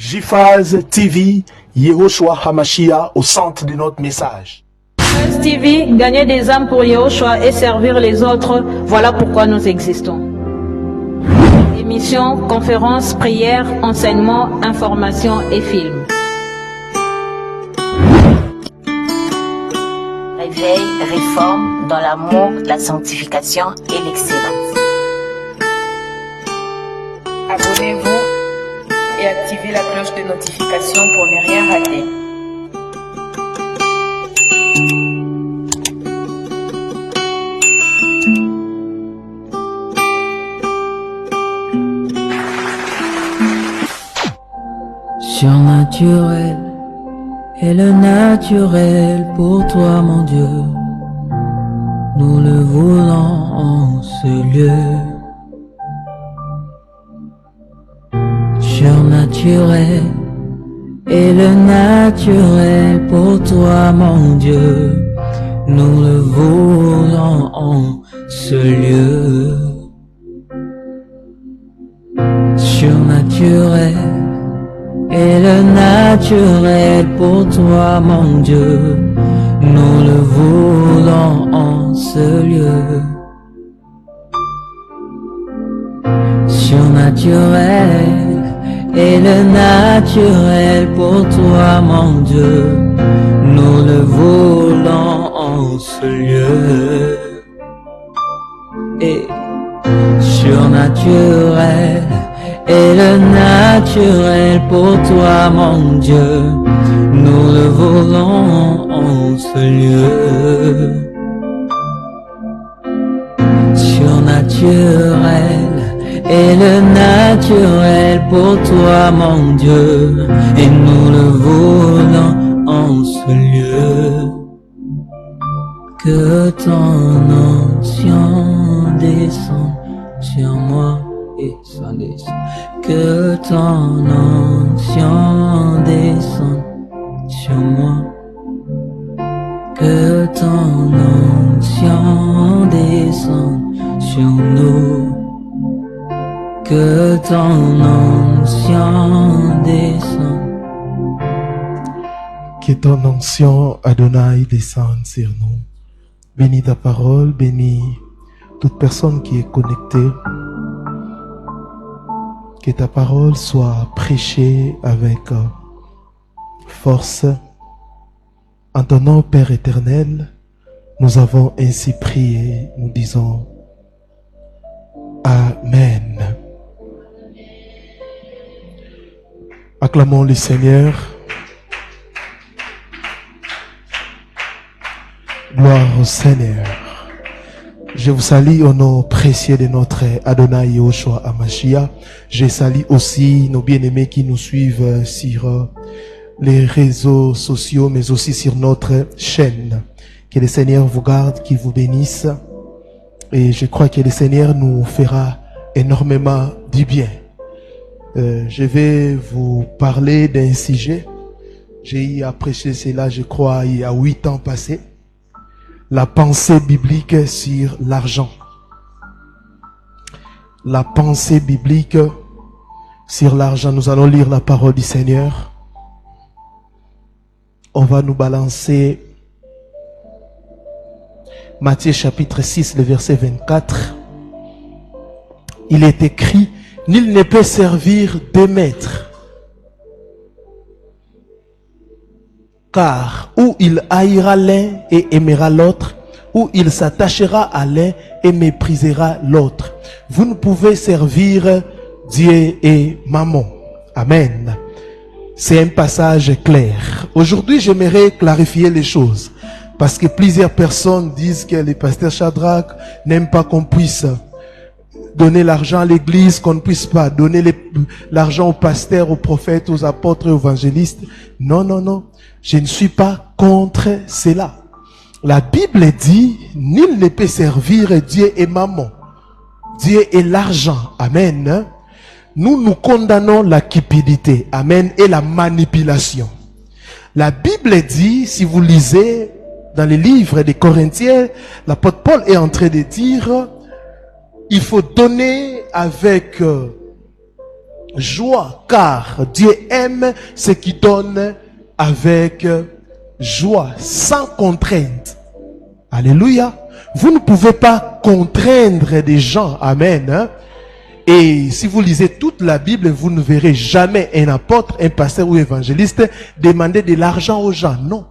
JFAZ TV, Yehoshua Hamashiach au centre de notre message. JFAZ TV, gagner des âmes pour Yehoshua et servir les autres, voilà pourquoi nous existons. Émissions, conférences, prières, enseignements, informations et films. Réveil, réforme dans l'amour, la sanctification et l'excellence. Abonnez-vous et activez la cloche de notification pour ne rien rater. Surnaturel est le naturel pour toi, mon Dieu. Nous le voulons en ce lieu. Surnaturel est le naturel pour toi, mon Dieu. Nous le voulons en ce lieu. Surnaturel est le naturel pour toi, mon Dieu. Nous le voulons en ce lieu. Surnaturel est le naturel pour toi, mon Dieu. Nous le voulons en ce lieu. Et surnaturel est le naturel pour toi, mon Dieu. Nous le voulons en ce lieu. Surnaturel est le naturel pour toi, mon Dieu. Et nous le voulons en ce lieu. Que ton onction descende sur moi et s'en descend. Que ton onction descende sur moi. Que ton onction descende sur nous. Que ton onction descende. Que ton onction, Adonai, descende sur nous. Bénis ta parole, bénis toute personne qui est connectée. Que ta parole soit prêchée avec force. En ton nom, Père éternel, nous avons ainsi prié. Nous disons Amen. Acclamons le Seigneur. Gloire au Seigneur. Je vous salue au nom précieux de notre Adonai Yehoshua Hamashiach. Je salue aussi nos bien-aimés qui nous suivent sur les réseaux sociaux, mais aussi sur notre chaîne. Que le Seigneur vous garde, qu'il vous bénisse. Et je crois que le Seigneur nous fera énormément du bien. Je vais vous parler d'un sujet. J'ai eu à prêcher cela, je crois, il y a 8 ans passés. La pensée biblique sur l'argent. La pensée biblique sur l'argent. Nous allons lire la parole du Seigneur. On va nous balancer Matthieu chapitre 6, le verset 24. Il est écrit, nul ne peut servir deux maîtres. Car ou il haïra l'un et aimera l'autre, ou il s'attachera à l'un et méprisera l'autre. Vous ne pouvez servir Dieu et Mammon. Amen. C'est un passage clair. Aujourd'hui, j'aimerais clarifier les choses. Parce que plusieurs personnes disent que le pasteur Shadrach n'aime pas qu'on puisse donner l'argent à l'église, qu'on ne puisse pas donner l'argent aux pasteurs, aux prophètes, aux apôtres, aux évangélistes. Non, non, non. Je ne suis pas contre cela. La Bible dit, nul ne peut servir Dieu et Mammon. Dieu et l'argent. Amen. Nous, nous condamnons la cupidité. Amen. Et la manipulation. La Bible dit, si vous lisez dans les livres des Corinthiens, l'apôtre Paul est en train de dire, il faut donner avec joie, car Dieu aime ce qui donne avec joie, sans contrainte. Alléluia. Vous ne pouvez pas contraindre des gens. Amen. Hein? Et si vous lisez toute la Bible, vous ne verrez jamais un apôtre, un pasteur ou évangéliste demander de l'argent aux gens. Non.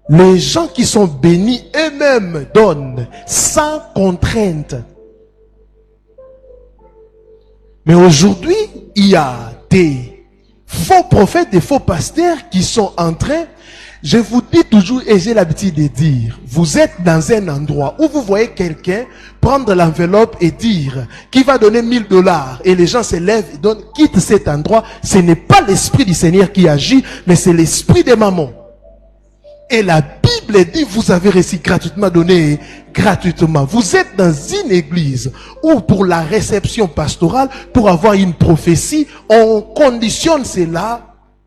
Les gens qui sont bénis eux-mêmes donnent sans contrainte. Mais aujourd'hui, il y a des faux prophètes, des faux pasteurs qui sont en train, je vous dis toujours et j'ai l'habitude de dire, vous êtes dans un endroit où vous voyez quelqu'un prendre l'enveloppe et dire qu'il va donner 1000 $ et les gens se lèvent et donnent, quitte cet endroit. Ce n'est pas l'esprit du Seigneur qui agit, mais c'est l'esprit de maman. Et la Bible dit, vous avez reçu gratuitement, donné gratuitement. Vous êtes dans une église où pour la réception pastorale, pour avoir une prophétie, on conditionne cela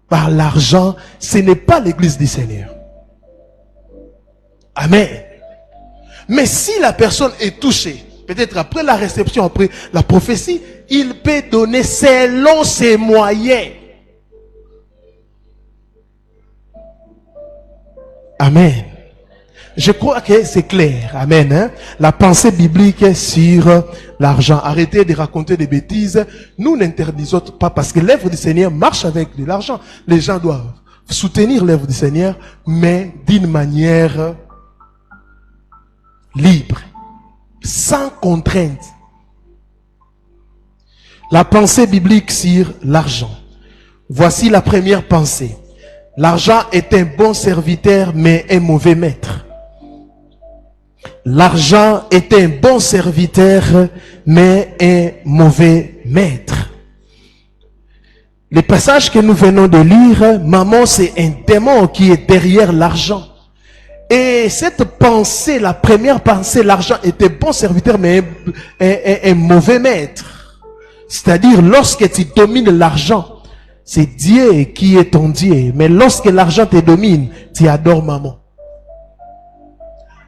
par l'argent. Ce n'est pas l'église du Seigneur. Amen. Mais si la personne est touchée, peut-être après la réception, après la prophétie, il peut donner selon ses moyens. Amen. Je crois que c'est clair. Amen. Hein? La pensée biblique sur l'argent. Arrêtez de raconter des bêtises. Nous n'interdisons pas parce que l'œuvre du Seigneur marche avec de l'argent. Les gens doivent soutenir l'œuvre du Seigneur, mais d'une manière libre, sans contrainte. La pensée biblique sur l'argent. Voici la première pensée. L'argent est un bon serviteur, mais un mauvais maître. L'argent est un bon serviteur, mais un mauvais maître. Les passages que nous venons de lire, maman, c'est un démon qui est derrière l'argent. Et cette pensée, la première pensée, l'argent est un bon serviteur, mais un mauvais maître. C'est-à-dire, lorsque tu domines l'argent, c'est Dieu qui est ton Dieu. Mais lorsque l'argent te domine, tu adores maman.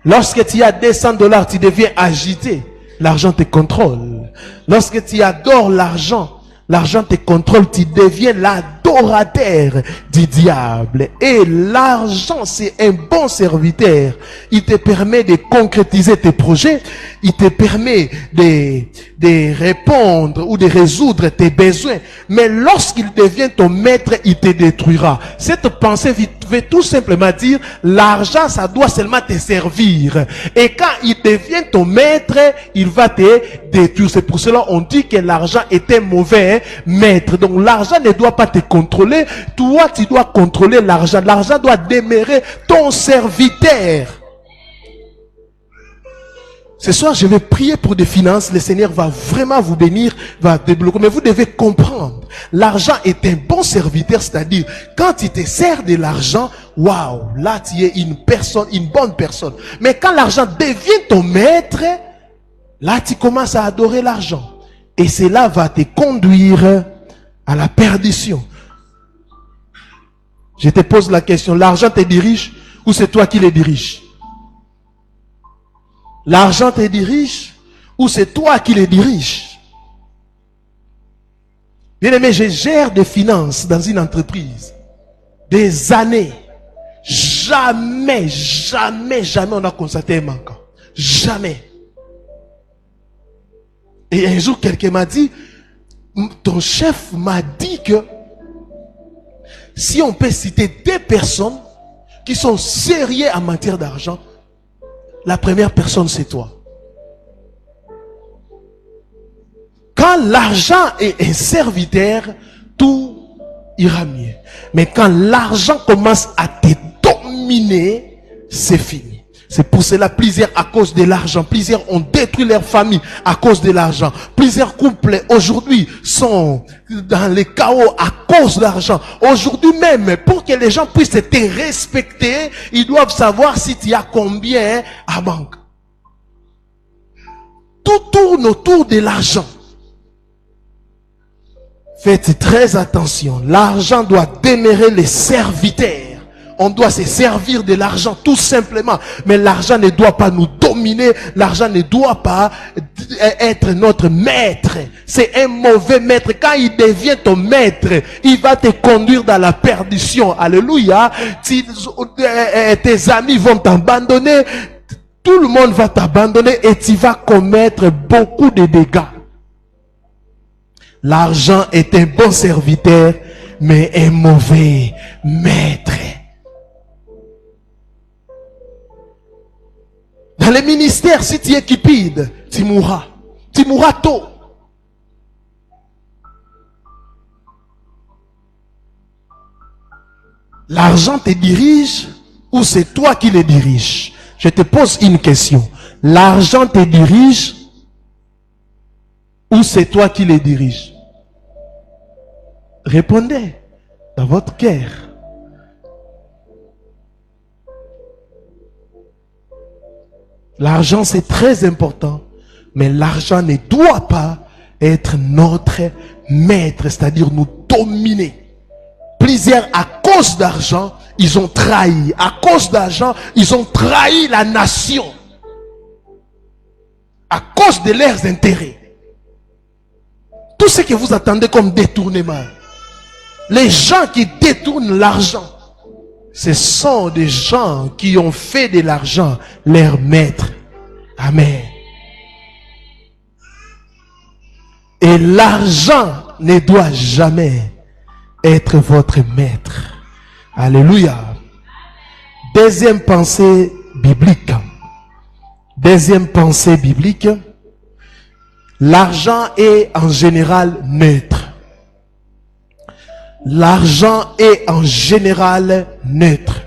Lorsque tu as 200 $, tu deviens agité. L'argent te contrôle. Lorsque tu adores l'argent, l'argent te contrôle. Tu deviens l'adorateur du diable. Et l'argent, c'est un bon serviteur. Il te permet de concrétiser tes projets. Il te permet de répondre ou de résoudre tes besoins. Mais lorsqu'il devient ton maître, il te détruira. Cette pensée veut tout simplement dire, l'argent, ça doit seulement te servir. Et quand il devient ton maître, il va te détruire. C'est pour cela qu'on dit que l'argent est un mauvais maître. Donc l'argent ne doit pas te contrôler. Toi, tu dois contrôler l'argent. L'argent doit demeurer ton serviteur. Ce soir, je vais prier pour des finances. Le Seigneur va vraiment vous bénir, va débloquer. Mais vous devez comprendre, l'argent est un bon serviteur, c'est-à-dire, quand il te sert de l'argent, waouh, là tu es une personne, une bonne personne. Mais quand l'argent devient ton maître, là tu commences à adorer l'argent. Et cela va te conduire à la perdition. Je te pose la question, l'argent te dirige ou c'est toi qui le diriges? L'argent te dirige ou c'est toi qui le diriges? Bien aimé, je gère des finances dans une entreprise. Des années. Jamais on a constaté un manquant. Jamais. Et un jour, quelqu'un m'a dit, ton chef m'a dit que si on peut citer 2 personnes qui sont sérieuses en matière d'argent, la première personne, c'est toi. Quand l'argent est un serviteur, tout ira mieux. Mais quand l'argent commence à te dominer, c'est fini. C'est pour cela, plusieurs, à cause de l'argent, plusieurs ont détruit leur famille à cause de l'argent. Plusieurs couples, aujourd'hui, sont dans le chaos à cause de l'argent. Aujourd'hui même, pour que les gens puissent te respecter, ils doivent savoir si tu as combien à banque. Tout tourne autour de l'argent. Faites très attention. L'argent doit demeurer le serviteur on doit se servir de l'argent tout simplement. Mais l'argent ne doit pas nous dominer. L'argent ne doit pas être notre maître. C'est un mauvais maître. Quand il devient ton maître, il va te conduire dans la perdition. Alléluia. Tes amis vont t'abandonner. Tout le monde va t'abandonner et tu vas commettre beaucoup de dégâts. L'argent est un bon serviteur, mais un mauvais maître. Dans les ministères, si tu es cupide, tu mourras. Tu mourras tôt. L'argent te dirige ou c'est toi qui le diriges? Je te pose une question. L'argent te dirige ou c'est toi qui le diriges? Répondez dans votre cœur. L'argent c'est très important, mais l'argent ne doit pas être notre maître, c'est-à-dire nous dominer. Plusieurs, à cause d'argent, ils ont trahi. À cause d'argent, ils ont trahi la nation. À cause de leurs intérêts. Tout ce que vous attendez comme détournement. Les gens qui détournent l'argent, ce sont des gens qui ont fait de l'argent leur maître. Amen. Et l'argent ne doit jamais être votre maître. Alléluia. Deuxième pensée biblique. Deuxième pensée biblique. L'argent est en général neutre. L'argent est en général neutre.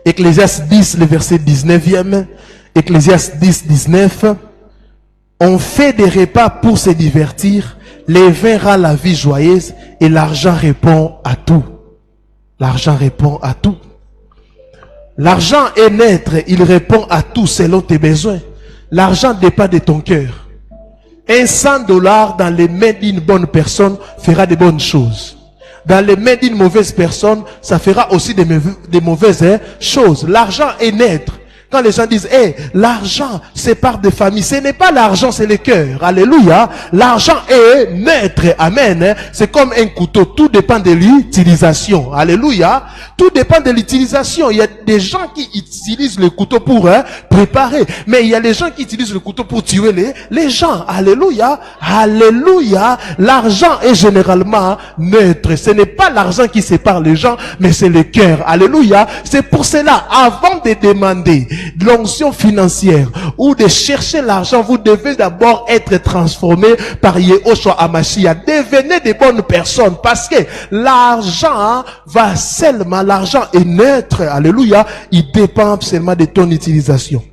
Ecclésiaste 10, le verset 19e. Ecclésiaste 10, 19. On fait des repas pour se divertir. Les vins rend la vie joyeuse et l'argent répond à tout. L'argent répond à tout. L'argent est neutre, il répond à tout selon tes besoins. L'argent dépend de ton cœur. Un $100 dans les mains d'une bonne personne fera de bonnes choses. Dans les mains d'une mauvaise personne, ça fera aussi des mauvaises choses. L'argent est neutre. Quand les gens disent, hey, l'argent sépare des familles, ce n'est pas l'argent, c'est le cœur. Alléluia. L'argent est neutre. Amen. C'est comme un couteau. Tout dépend de l'utilisation. Alléluia. Tout dépend de l'utilisation. Il y a des gens qui utilisent le couteau pour préparer. Mais il y a les gens qui utilisent le couteau pour tuer les gens. Alléluia. Alléluia. L'argent est généralement neutre. Ce n'est pas l'argent qui sépare les gens, mais c'est le cœur. Alléluia. C'est pour cela, avant de demander de l'onction financière ou de chercher l'argent, vous devez d'abord être transformé par Yehoshua Hamashiach. Devenez des bonnes personnes parce que l'argent va seulement, l'argent est neutre, alléluia, il dépend seulement de ton utilisation.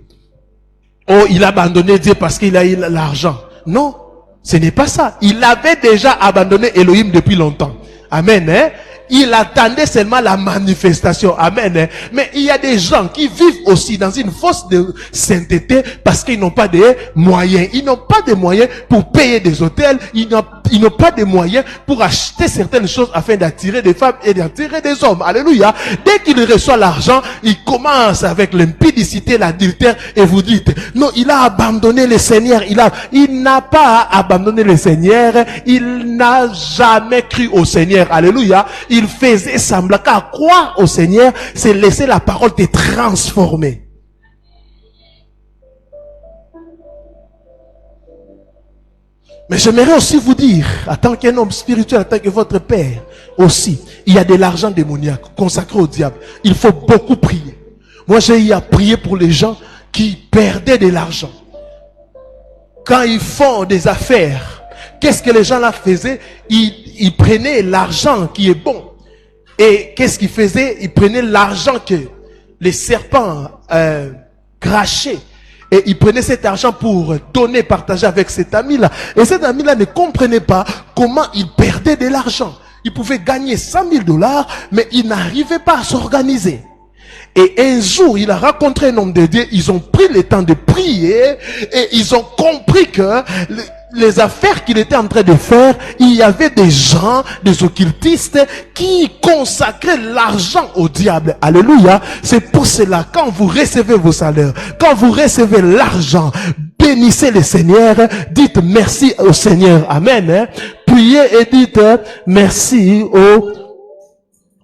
Oh, il a abandonné Dieu parce qu'il a eu l'argent. Non, ce n'est pas ça. Il avait déjà abandonné Elohim depuis longtemps. Amen, hein? Il attendait seulement la manifestation. Amen. Mais il y a des gens qui vivent aussi dans une fausse de sainteté parce qu'ils n'ont pas de moyens. Ils n'ont pas de moyens pour payer des hôtels. Ils n'ont pas de moyens pour acheter certaines choses afin d'attirer des femmes et d'attirer des hommes. Alléluia. Dès qu'il reçoit l'argent, il commence avec l'impudicité, l'adultère et vous dites, non, il a abandonné le Seigneur. Il n'a pas abandonné le Seigneur. Il n'a jamais cru au Seigneur. Alléluia. Il faisait semblant, car croire au Seigneur, c'est laisser la parole te transformer. Mais j'aimerais aussi vous dire, en tant qu'un homme spirituel, en tant que votre père, aussi, il y a de l'argent démoniaque consacré au diable. Il faut beaucoup prier. Moi, j'ai eu à prier pour les gens qui perdaient de l'argent. Quand ils font des affaires, qu'est-ce que les gens là faisaient? Ils prenaient l'argent qui est bon. Et qu'est-ce qu'ils faisaient? Ils prenaient l'argent que les serpents crachaient. Et ils prenaient cet argent pour donner, partager avec cet ami-là. Et cet ami-là ne comprenait pas comment il perdait de l'argent. Il pouvait gagner $100,000, mais il n'arrivait pas à s'organiser. Et un jour, il a rencontré un homme de Dieu. Ils ont pris le temps de prier et ils ont compris que les affaires qu'il était en train de faire, il y avait des gens, des occultistes, qui consacraient l'argent au diable. Alléluia. C'est pour cela, quand vous recevez vos salaires, quand vous recevez l'argent, bénissez le Seigneur, dites merci au Seigneur. Amen. Priez et dites merci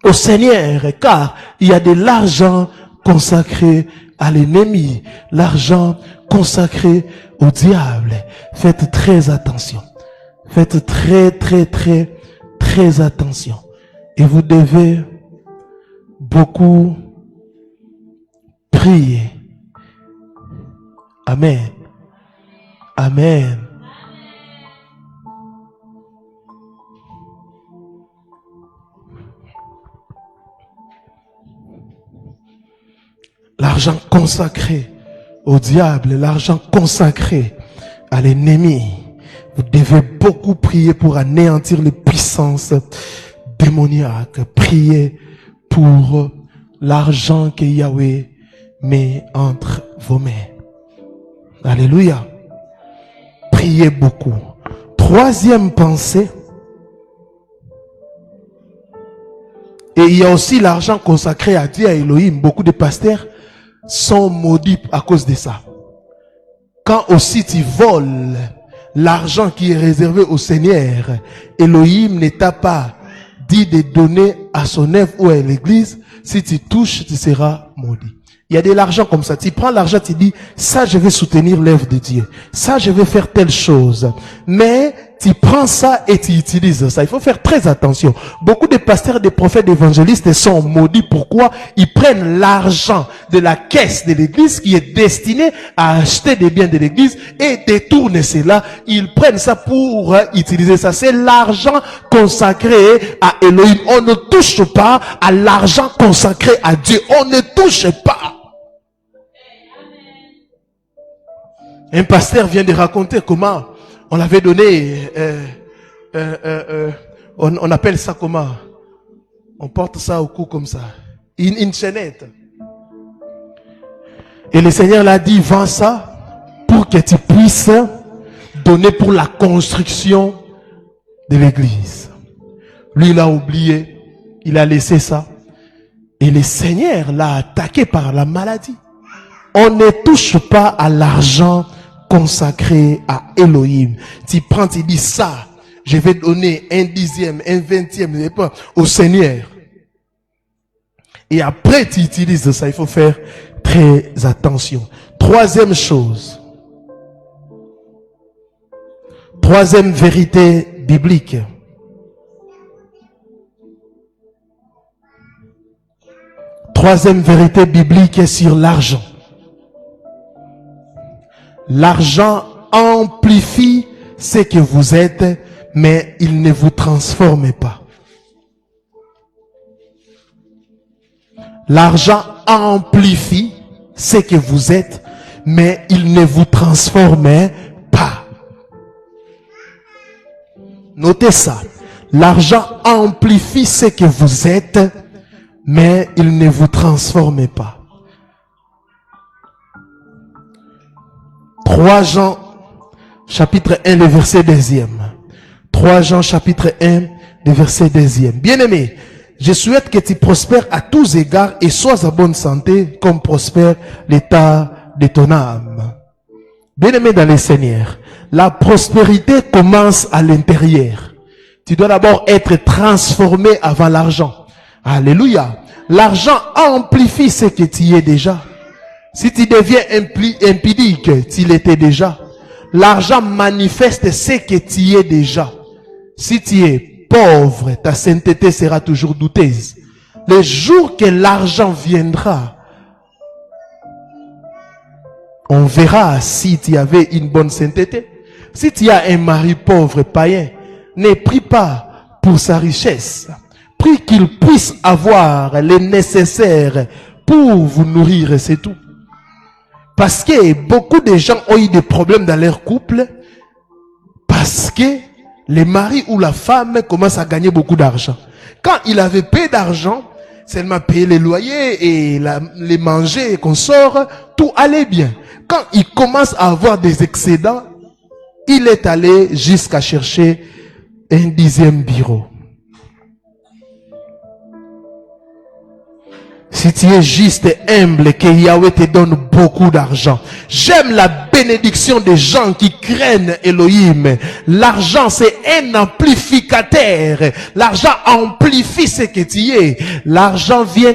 au Seigneur, car il y a de l'argent consacré à l'ennemi, l'argent consacré au diable. Faites très attention. Faites très attention. Et vous devez beaucoup prier. Amen. Amen. L'argent consacré au diable, l'argent consacré à l'ennemi. Vous devez beaucoup prier pour anéantir les puissances démoniaques. Priez pour l'argent que Yahweh met entre vos mains. Alléluia. Priez beaucoup. Troisième pensée. Et il y a aussi l'argent consacré à Dieu, à Elohim. Beaucoup de pasteurs sont maudits à cause de ça. Quand aussi tu voles l'argent qui est réservé au Seigneur, Elohim ne t'a pas dit de donner à son œuvre ou à l'église. Si tu touches, tu seras maudit. Il y a de l'argent comme ça. Tu prends l'argent, tu dis, ça je vais soutenir l'œuvre de Dieu. Ça je vais faire telle chose. Mais tu prends ça et tu utilises ça. Il faut faire très attention. Beaucoup de pasteurs, de prophètes, d'évangélistes sont maudits. Pourquoi? Ils prennent l'argent de la caisse de l'église qui est destiné à acheter des biens de l'église et détournent cela. Ils prennent ça pour utiliser ça. C'est l'argent consacré à Elohim. On ne touche pas à l'argent consacré à Dieu. On ne touche pas. Un pasteur vient de raconter comment on l'avait donné, on appelle ça comment? On porte ça au cou comme ça. Une chaînette. Et le Seigneur l'a dit, vends ça pour que tu puisses donner pour la construction de l'église. Lui, il a oublié. Il a laissé ça. Et le Seigneur l'a attaqué par la maladie. On ne touche pas à l'argent consacré à Elohim. Tu prends, tu dis ça, je vais donner 1/10, 1/20 au Seigneur. Et après tu utilises ça, il faut faire très attention. Troisième chose. Troisième vérité biblique. Troisième vérité biblique sur l'argent. L'argent amplifie ce que vous êtes, mais il ne vous transforme pas. L'argent amplifie ce que vous êtes, mais il ne vous transforme pas. Notez ça. L'argent amplifie ce que vous êtes, mais il ne vous transforme pas. 3 Jean, chapitre 1, le verset 2e. 3 Jean, chapitre 1, le verset 2e. Bien-aimé, je souhaite que tu prospères à tous égards et sois en bonne santé, comme prospère l'état de ton âme. Bien-aimé dans le Seigneur, la prospérité commence à l'intérieur. Tu dois d'abord être transformé avant l'argent. Alléluia. L'argent amplifie ce que tu es déjà. Si tu deviens impudique, tu l'étais déjà. L'argent manifeste ce que tu es déjà. Si tu es pauvre, ta sainteté sera toujours douteuse. Le jour que l'argent viendra, on verra si tu avais une bonne sainteté. Si tu as un mari pauvre, païen, ne prie pas pour sa richesse. Prie qu'il puisse avoir le nécessaire pour vous nourrir, c'est tout. Parce que beaucoup de gens ont eu des problèmes dans leur couple parce que le mari ou la femme commence à gagner beaucoup d'argent. Quand il avait peu d'argent, seulement payer les loyers et les manger et qu'on sort, tout allait bien. Quand il commence à avoir des excédents, il est allé jusqu'à chercher un 10e bureau. Si tu es juste et humble, que Yahweh te donne beaucoup d'argent. J'aime la bénédiction des gens qui craignent Elohim. L'argent, c'est un amplificateur. L'argent amplifie ce que tu es. L'argent vient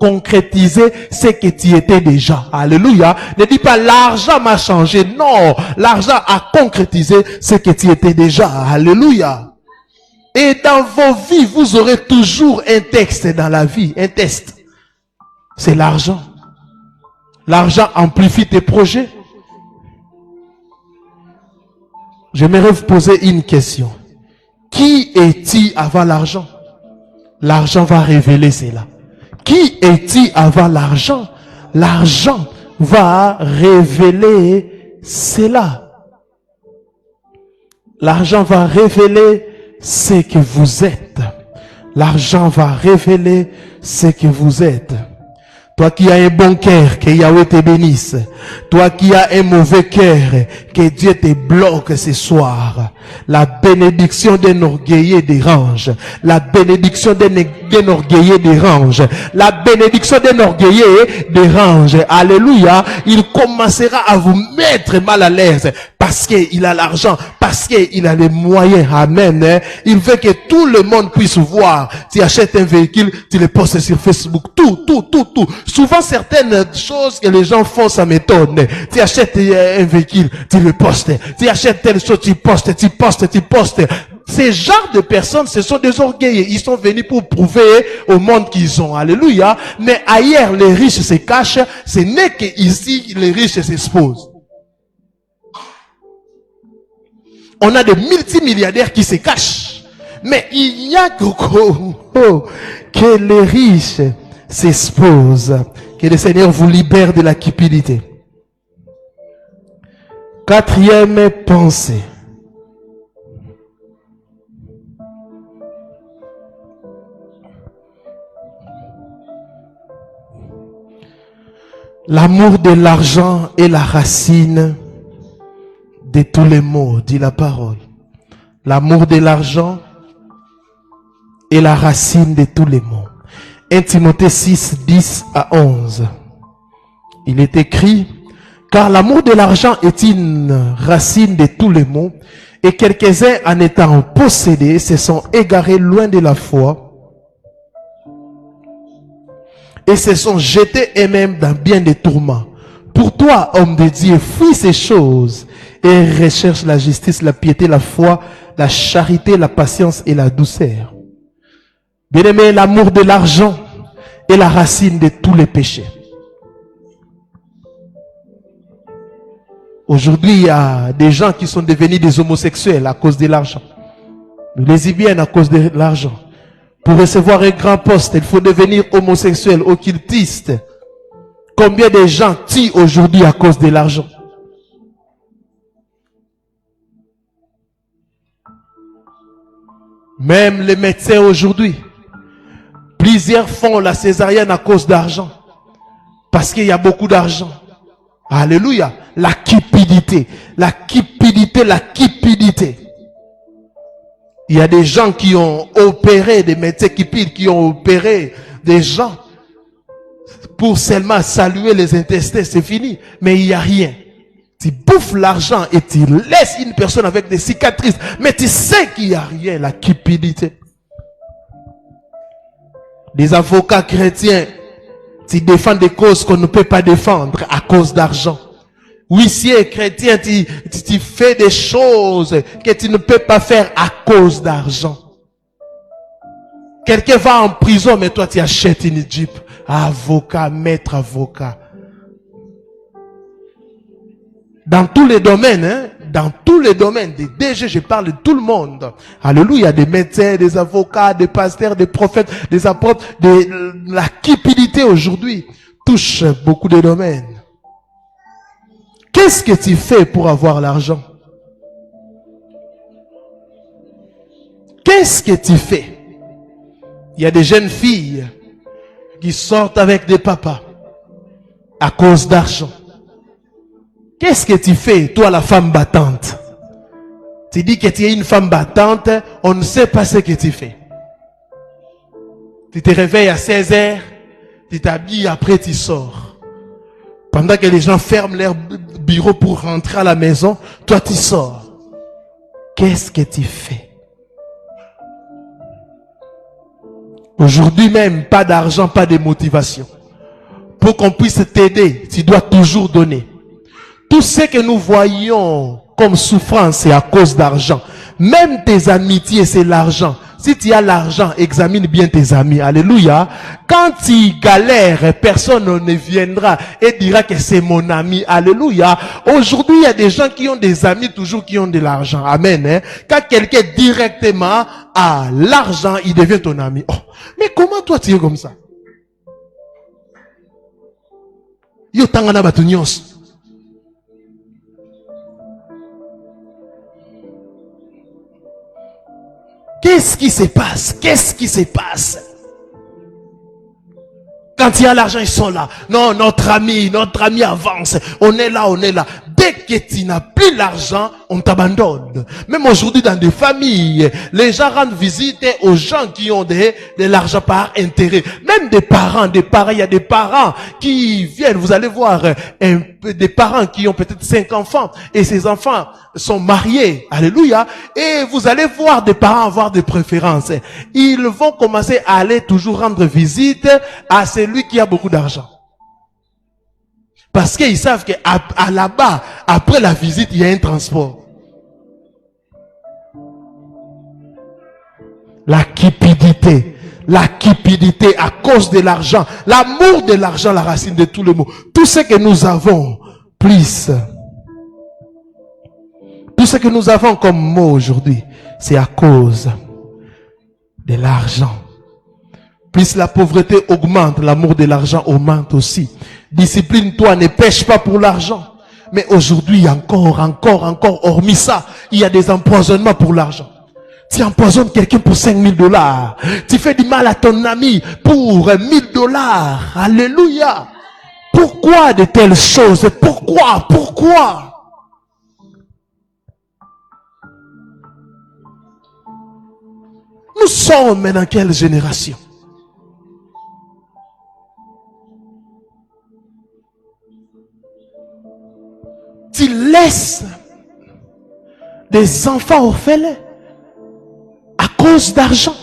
concrétiser ce que tu étais déjà. Alléluia. Ne dis pas l'argent m'a changé. Non, l'argent a concrétisé ce que tu étais déjà. Alléluia. Et dans vos vies, vous aurez toujours un texte dans la vie, un test. C'est l'argent. L'argent amplifie tes projets. J'aimerais vous poser une question. Qui es-tu avant l'argent? L'argent va révéler cela. Qui es-tu avant l'argent? L'argent va révéler cela. L'argent va révéler ce que vous êtes. L'argent va révéler ce que vous êtes. Toi qui as un bon cœur, que Yahweh te bénisse. Toi qui as un mauvais cœur, que Dieu te bloque ce soir. La bénédiction d'un orgueilleux dérange. La bénédiction d'un orgueilleux dérange. La bénédiction d'un orgueilleux dérange. Alléluia. Il commencera à vous mettre mal à l'aise. Parce qu'il a l'argent. Parce qu'il a les moyens. Amen. Il veut que tout le monde puisse voir. Tu achètes un véhicule, tu le postes sur Facebook. Tout. Souvent, certaines choses que les gens font, ça m'étonne. Tu achètes un véhicule, tu le postes. Tu achètes telle chose, tu postes. Ces genres de personnes, ce sont des orgueilleux. Ils sont venus pour prouver au monde qu'ils ont. Alléluia. Mais ailleurs, les riches se cachent. Ce n'est qu'ici, les riches s'exposent. On a des multimilliardaires qui se cachent. Mais il y a que les riches s'exposent. Que le Seigneur vous libère de la cupidité. 4e pensée. L'amour de l'argent est la racine de tous les maux, dit la parole. L'amour de l'argent est la racine de tous les maux. 1 Timothée 6, 10 à 11. Il est écrit, car l'amour de l'argent est une racine de tous les maux, et quelques-uns en étant possédés se sont égarés loin de la foi, et se sont jetés eux-mêmes dans bien des tourments. Pour toi, homme de Dieu, fuis ces choses, et recherche la justice, la piété, la foi, la charité, la patience et la douceur. Bien-aimé, l'amour de l'argent est la racine de tous les péchés. Aujourd'hui, il y a des gens qui sont devenus des homosexuels à cause de l'argent. Des lesbiennes à cause de l'argent. Pour recevoir un grand poste, il faut devenir homosexuel, occultiste. Combien de gens tuent aujourd'hui à cause de l'argent? Même les médecins aujourd'hui, plusieurs font la césarienne à cause d'argent. Parce qu'il y a beaucoup d'argent. Alléluia. La cupidité. La cupidité, la cupidité. Il y a des gens qui ont opéré, des médecins cupides qui ont opéré des gens pour seulement saluer les intestins, c'est fini. Mais il n'y a rien. Tu bouffes l'argent et tu laisses une personne avec des cicatrices. Mais tu sais qu'il n'y a rien, la cupidité. Des avocats chrétiens, tu défends des causes qu'on ne peut pas défendre à cause d'argent. Huissier chrétien, tu fais des choses que tu ne peux pas faire à cause d'argent. Quelqu'un va en prison, mais toi tu achètes une Jeep. Avocat, maître avocat. Dans tous les domaines, hein, dans tous les domaines, des DG, je parle de tout le monde. Alléluia, des médecins, des avocats, des pasteurs, des prophètes, des apôtres. La cupidité aujourd'hui touche beaucoup de domaines. Qu'est-ce que tu fais pour avoir l'argent? Qu'est-ce que tu fais? Il y a des jeunes filles qui sortent avec des papas à cause d'argent. Qu'est-ce que tu fais, toi la femme battante? Tu dis que tu es une femme battante, on ne sait pas ce que tu fais. Tu te réveilles à 16h, tu t'habilles, après tu sors. Pendant que les gens ferment leur bureau pour rentrer à la maison, toi tu sors. Qu'est-ce que tu fais? Aujourd'hui même, pas d'argent, pas de motivation. Pour qu'on puisse t'aider, tu dois toujours donner. Tout ce que nous voyons comme souffrance, c'est à cause d'argent. Même tes amitiés, c'est l'argent. Si tu as l'argent, examine bien tes amis. Alléluia. Quand tu galères, personne ne viendra et dira que c'est mon ami. Alléluia. Aujourd'hui, il y a des gens qui ont des amis toujours qui ont de l'argent. Amen. Hein? Quand quelqu'un directement a l'argent, il devient ton ami. Oh, mais comment toi tu es comme ça? Yo tangana batunios. Qu'est-ce qui se passe? Qu'est-ce qui se passe? Quand il y a l'argent, ils sont là. Non, notre ami avance. On est là, on est là. Dès que tu n'as plus l'argent, on t'abandonne. Même aujourd'hui dans des familles, les gens rendent visite aux gens qui ont de l'argent par intérêt. Même des parents, il y a des parents qui viennent, vous allez voir, des parents qui ont peut-être 5 enfants, et ces enfants sont mariés, alléluia, et vous allez voir des parents avoir des préférences. Ils vont commencer à aller toujours rendre visite à celui qui a beaucoup d'argent. Parce qu'ils savent qu'à là-bas, après la visite, il y a un transport. La cupidité à cause de l'argent. L'amour de l'argent, la racine de tout le mot. Tout ce que nous avons, plus. Tout ce que nous avons comme mot aujourd'hui, c'est à cause de l'argent. Plus la pauvreté augmente, l'amour de l'argent augmente aussi. Discipline-toi, ne pêche pas pour l'argent. Mais aujourd'hui, encore, hormis ça, il y a des empoisonnements pour l'argent. Tu empoisonnes quelqu'un pour $5,000. Tu fais du mal à ton ami pour $1,000. Alléluia. Pourquoi de telles choses? Pourquoi? Nous sommes dans quelle génération? Tu laisses des enfants orphelins à cause d'argent,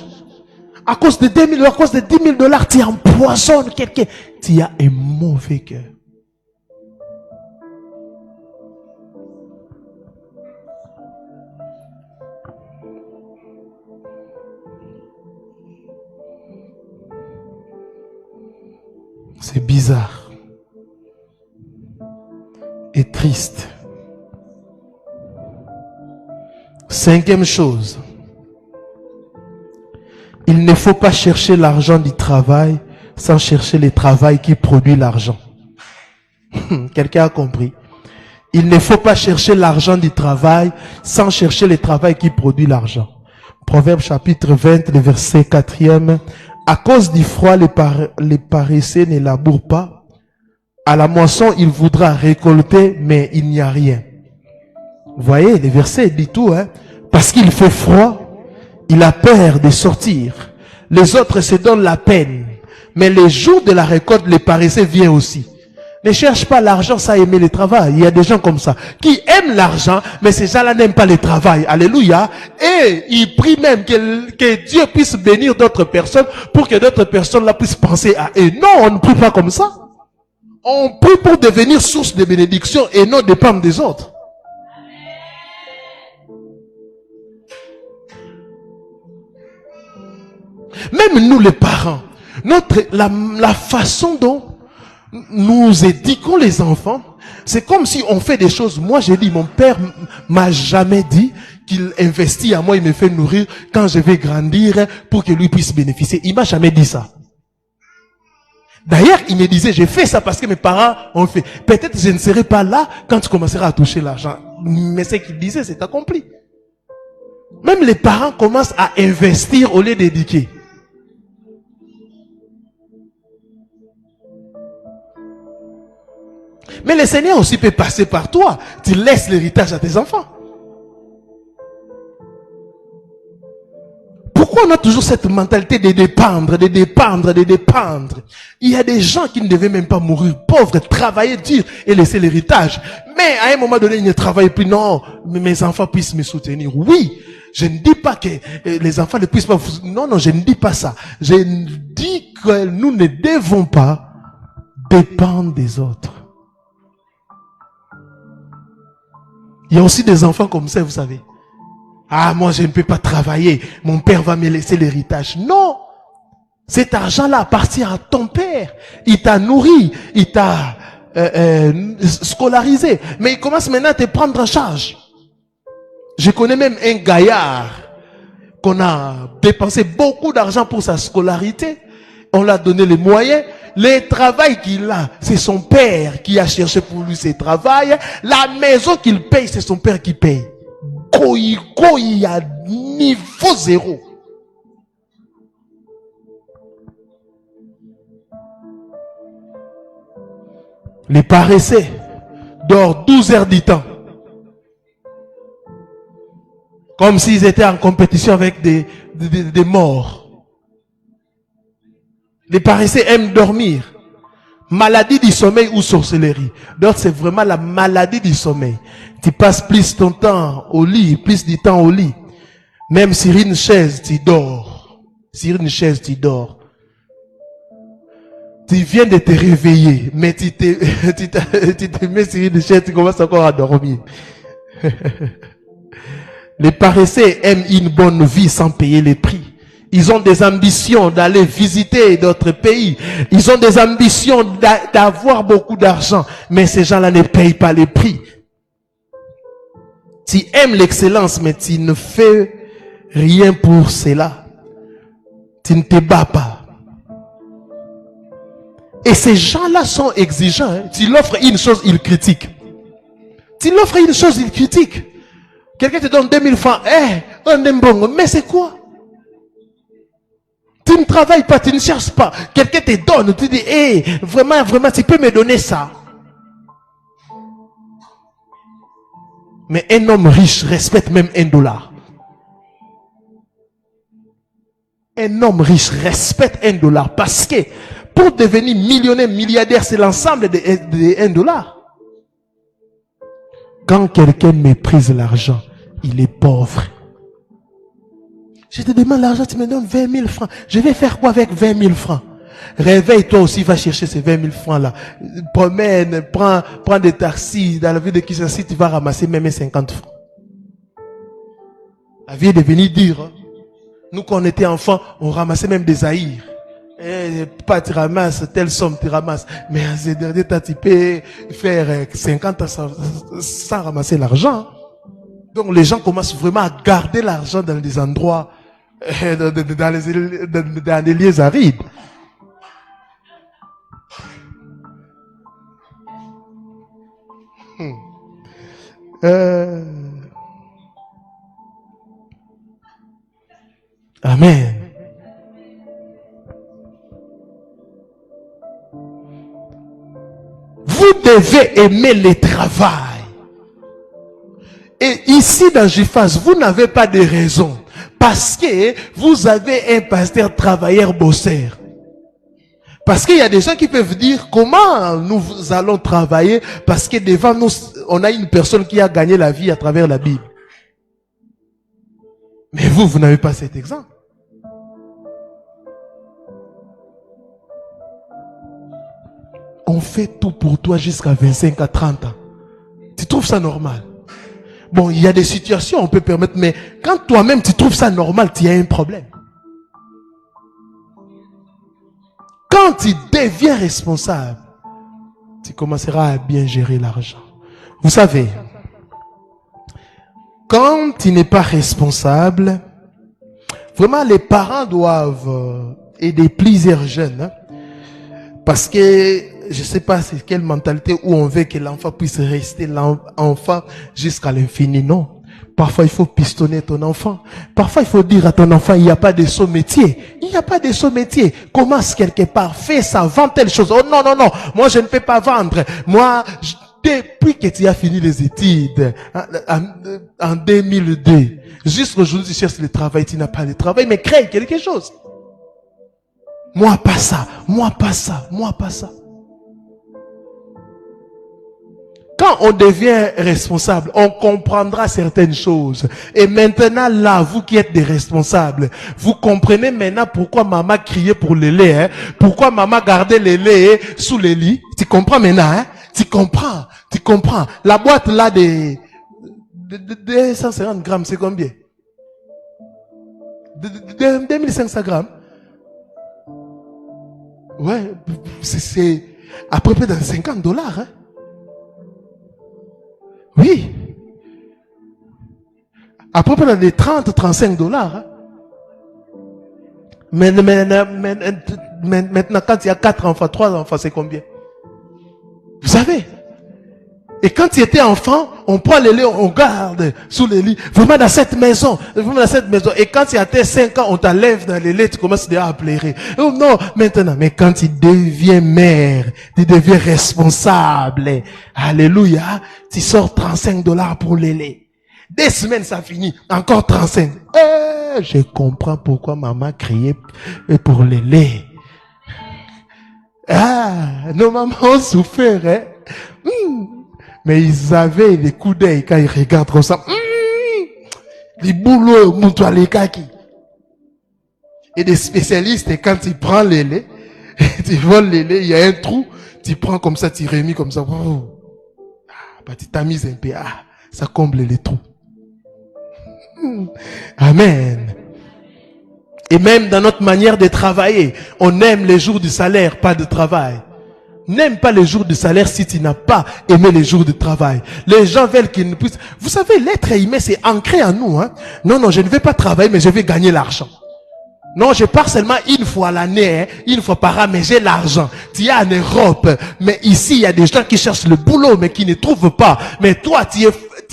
à cause de 2 000 à cause de $10,000, tu empoisonnes quelqu'un. Tu as un mauvais cœur. C'est bizarre et triste. 5e chose, il ne faut pas chercher l'argent du travail sans chercher le travail qui produit l'argent. Quelqu'un a compris? Il ne faut pas chercher l'argent du travail sans chercher le travail qui produit l'argent. Proverbe chapitre 20, le verset 4e. À cause du froid, les paresseux ne labourent pas. À la moisson, il voudra récolter, mais il n'y a rien. Vous voyez, le verset dit tout, hein. Parce qu'il fait froid, il a peur de sortir. Les autres se donnent la peine. Mais les jours de la récolte, les paresseux viennent aussi. Ne cherche pas l'argent sans aimer le travail. Il y a des gens comme ça, qui aiment l'argent, mais ces gens-là n'aiment pas le travail. Alléluia. Et ils prient même que Dieu puisse bénir d'autres personnes pour que d'autres personnes là puissent penser à eux. Non, on ne prie pas comme ça. On prie pour devenir source de bénédiction et non dépendre des autres. Même nous les parents, la façon dont nous éduquons les enfants, c'est comme si on fait des choses. Moi j'ai dit, mon père m'a jamais dit qu'il investit à moi, il me fait nourrir quand je vais grandir pour que lui puisse bénéficier. Il m'a jamais dit ça. D'ailleurs, il me disait, j'ai fait ça parce que mes parents ont fait. Peut-être je ne serai pas là quand tu commenceras à toucher l'argent. Mais ce qu'il disait, c'est accompli. Même les parents commencent à investir au lieu d'éduquer. Mais le Seigneur aussi peut passer par toi. Tu laisses l'héritage à tes enfants. Pourquoi on a toujours cette mentalité de dépendre, de dépendre, de dépendre? Il y a des gens qui ne devaient même pas mourir pauvres, travailler dur et laisser l'héritage. Mais à un moment donné, ils ne travaillent plus. Non, mais mes enfants puissent me soutenir. Oui, je ne dis pas que les enfants ne puissent pas vous... Non, non, je ne dis pas ça. Je dis que nous ne devons pas dépendre des autres. Il y a aussi des enfants comme ça, vous savez. Ah, moi, je ne peux pas travailler. Mon père va me laisser l'héritage. Non! Cet argent-là appartient à ton père. Il t'a nourri. Il t'a scolarisé. Mais il commence maintenant à te prendre en charge. Je connais même un gaillard qu'on a dépensé beaucoup d'argent pour sa scolarité. On l'a donné les moyens. Le travail qu'il a, c'est son père qui a cherché pour lui ses travails. La maison qu'il paye, c'est son père qui paye. Il a niveau zéro. Les paresseux dorment 12 heures du temps. Comme s'ils étaient en compétition avec des morts. Les paresseux aiment dormir. Maladie du sommeil ou sorcellerie. Donc c'est vraiment la maladie du sommeil. Tu passes plus ton temps au lit, plus du temps au lit. Même sur une chaise, tu dors. Sur une chaise, tu dors. Tu viens de te réveiller, mais tu te mets sur une chaise, tu commences encore à dormir. Les paresseux aiment une bonne vie sans payer les prix. Ils ont des ambitions d'aller visiter d'autres pays. Ils ont des ambitions d'avoir beaucoup d'argent. Mais ces gens-là ne payent pas les prix. Tu aimes l'excellence, mais tu ne fais rien pour cela. Tu ne te bats pas. Et ces gens-là sont exigeants. Hein. Tu l'offres une chose, ils critiquent. Tu l'offres une chose, ils critiquent. Quelqu'un te donne 2000 francs. On aime bon. Mais c'est quoi? Tu ne travailles pas, tu ne cherches pas. Quelqu'un te donne, tu dis, vraiment, tu peux me donner ça. Mais un homme riche respecte même $1. Un homme riche respecte $1 parce que pour devenir millionnaire, milliardaire, c'est l'ensemble de $1. Quand quelqu'un méprise l'argent, il est pauvre. Je te demande l'argent, tu me donnes 20 000 francs. Je vais faire quoi avec 20 000 francs? Réveille-toi aussi, va chercher ces 20 000 francs-là. Promène, prends des taxis. Dans la ville de Kinshasa, tu vas ramasser même 50 francs. La vie est devenue dure. Hein? Nous, quand on était enfants, on ramassait même des haïrs. Pas tu ramasses, telle somme tu ramasses. Mais à ces derniers temps, tu peux faire 50 ans sans ramasser l'argent. Donc les gens commencent vraiment à garder l'argent dans des endroits, dans des lieux arides. Amen. Vous devez aimer le travail. Et ici dans JFAS, vous n'avez pas de raison. Parce que vous avez un pasteur travailleur bosseur. Parce qu'il y a des gens qui peuvent dire comment nous allons travailler parce que devant nous, on a une personne qui a gagné la vie à travers la Bible. Mais vous n'avez pas cet exemple. On fait tout pour toi jusqu'à 25 à 30 ans. Tu trouves ça normal? Bon, il y a des situations, on peut permettre, mais quand toi-même tu trouves ça normal, tu as un problème. Quand tu deviens responsable, tu commenceras à bien gérer l'argent. Vous savez, quand tu n'es pas responsable, vraiment les parents doivent aider plusieurs jeunes. Hein, parce que je ne sais pas c'est quelle mentalité où on veut que l'enfant puisse rester l'enfant jusqu'à l'infini. Non. Parfois, il faut pistonner ton enfant. Parfois, il faut dire à ton enfant, il n'y a pas de saut métier. Il n'y a pas de saut métier. Commence quelque part. Fais ça. Vends telle chose. Oh non, non, non. Moi, je ne peux pas vendre. Moi, depuis que tu as fini les études, en 2002, Jusqu'aujourd'hui, tu cherches le travail, tu n'as pas de travail, mais crée quelque chose. Moi, pas ça. Moi, pas ça. Moi, pas ça. Quand on devient responsable, on comprendra certaines choses. Et maintenant, là, vous qui êtes des responsables, vous comprenez maintenant pourquoi maman criait pour le lait, hein? Pourquoi maman gardait le lait sous le lit. Tu comprends maintenant, hein? Tu comprends. La boîte là de 250 grammes, c'est combien? 2500 grammes. Ouais, c'est à peu près dans $50, hein? Oui. À peu près dans les 30-35 $. Hein? Maintenant, quand il y a 4 enfants, 3 enfants, c'est combien? Vous savez? Et quand tu étais enfant, on prend les lits, on garde sous les lits. Vraiment dans cette maison. Et quand tu as 5 ans, on t'enlève dans les lits, tu commences déjà à pleurer. Oh non, maintenant. Mais quand tu deviens mère, tu deviens responsable. Alléluia. Tu sors $35 pour les laits. Des semaines, ça finit. Encore 35. Je comprends pourquoi maman criait pour les laits. Nos mamans ont souffert, hein. Mais ils avaient les coups d'œil quand ils regardent comme ça. Les boulots, montent les kaki. Et des spécialistes, quand tu prends les laits, tu voles les laits, il y a un trou, tu prends comme ça, tu remis comme ça. Tu tamises un peu. Ça comble les trous. Amen. Et même dans notre manière de travailler, on aime les jours du salaire, pas de travail. N'aime pas les jours de salaire si tu n'as pas aimé les jours de travail. Les gens veulent qu'ils ne puissent... Vous savez, l'être humain, c'est ancré en nous. Hein? Non, je ne vais pas travailler, mais je vais gagner l'argent. Non, je pars seulement une fois à l'année, hein, une fois par an, mais j'ai l'argent. Tu es en Europe, mais ici, il y a des gens qui cherchent le boulot, mais qui ne trouvent pas. Mais toi, tu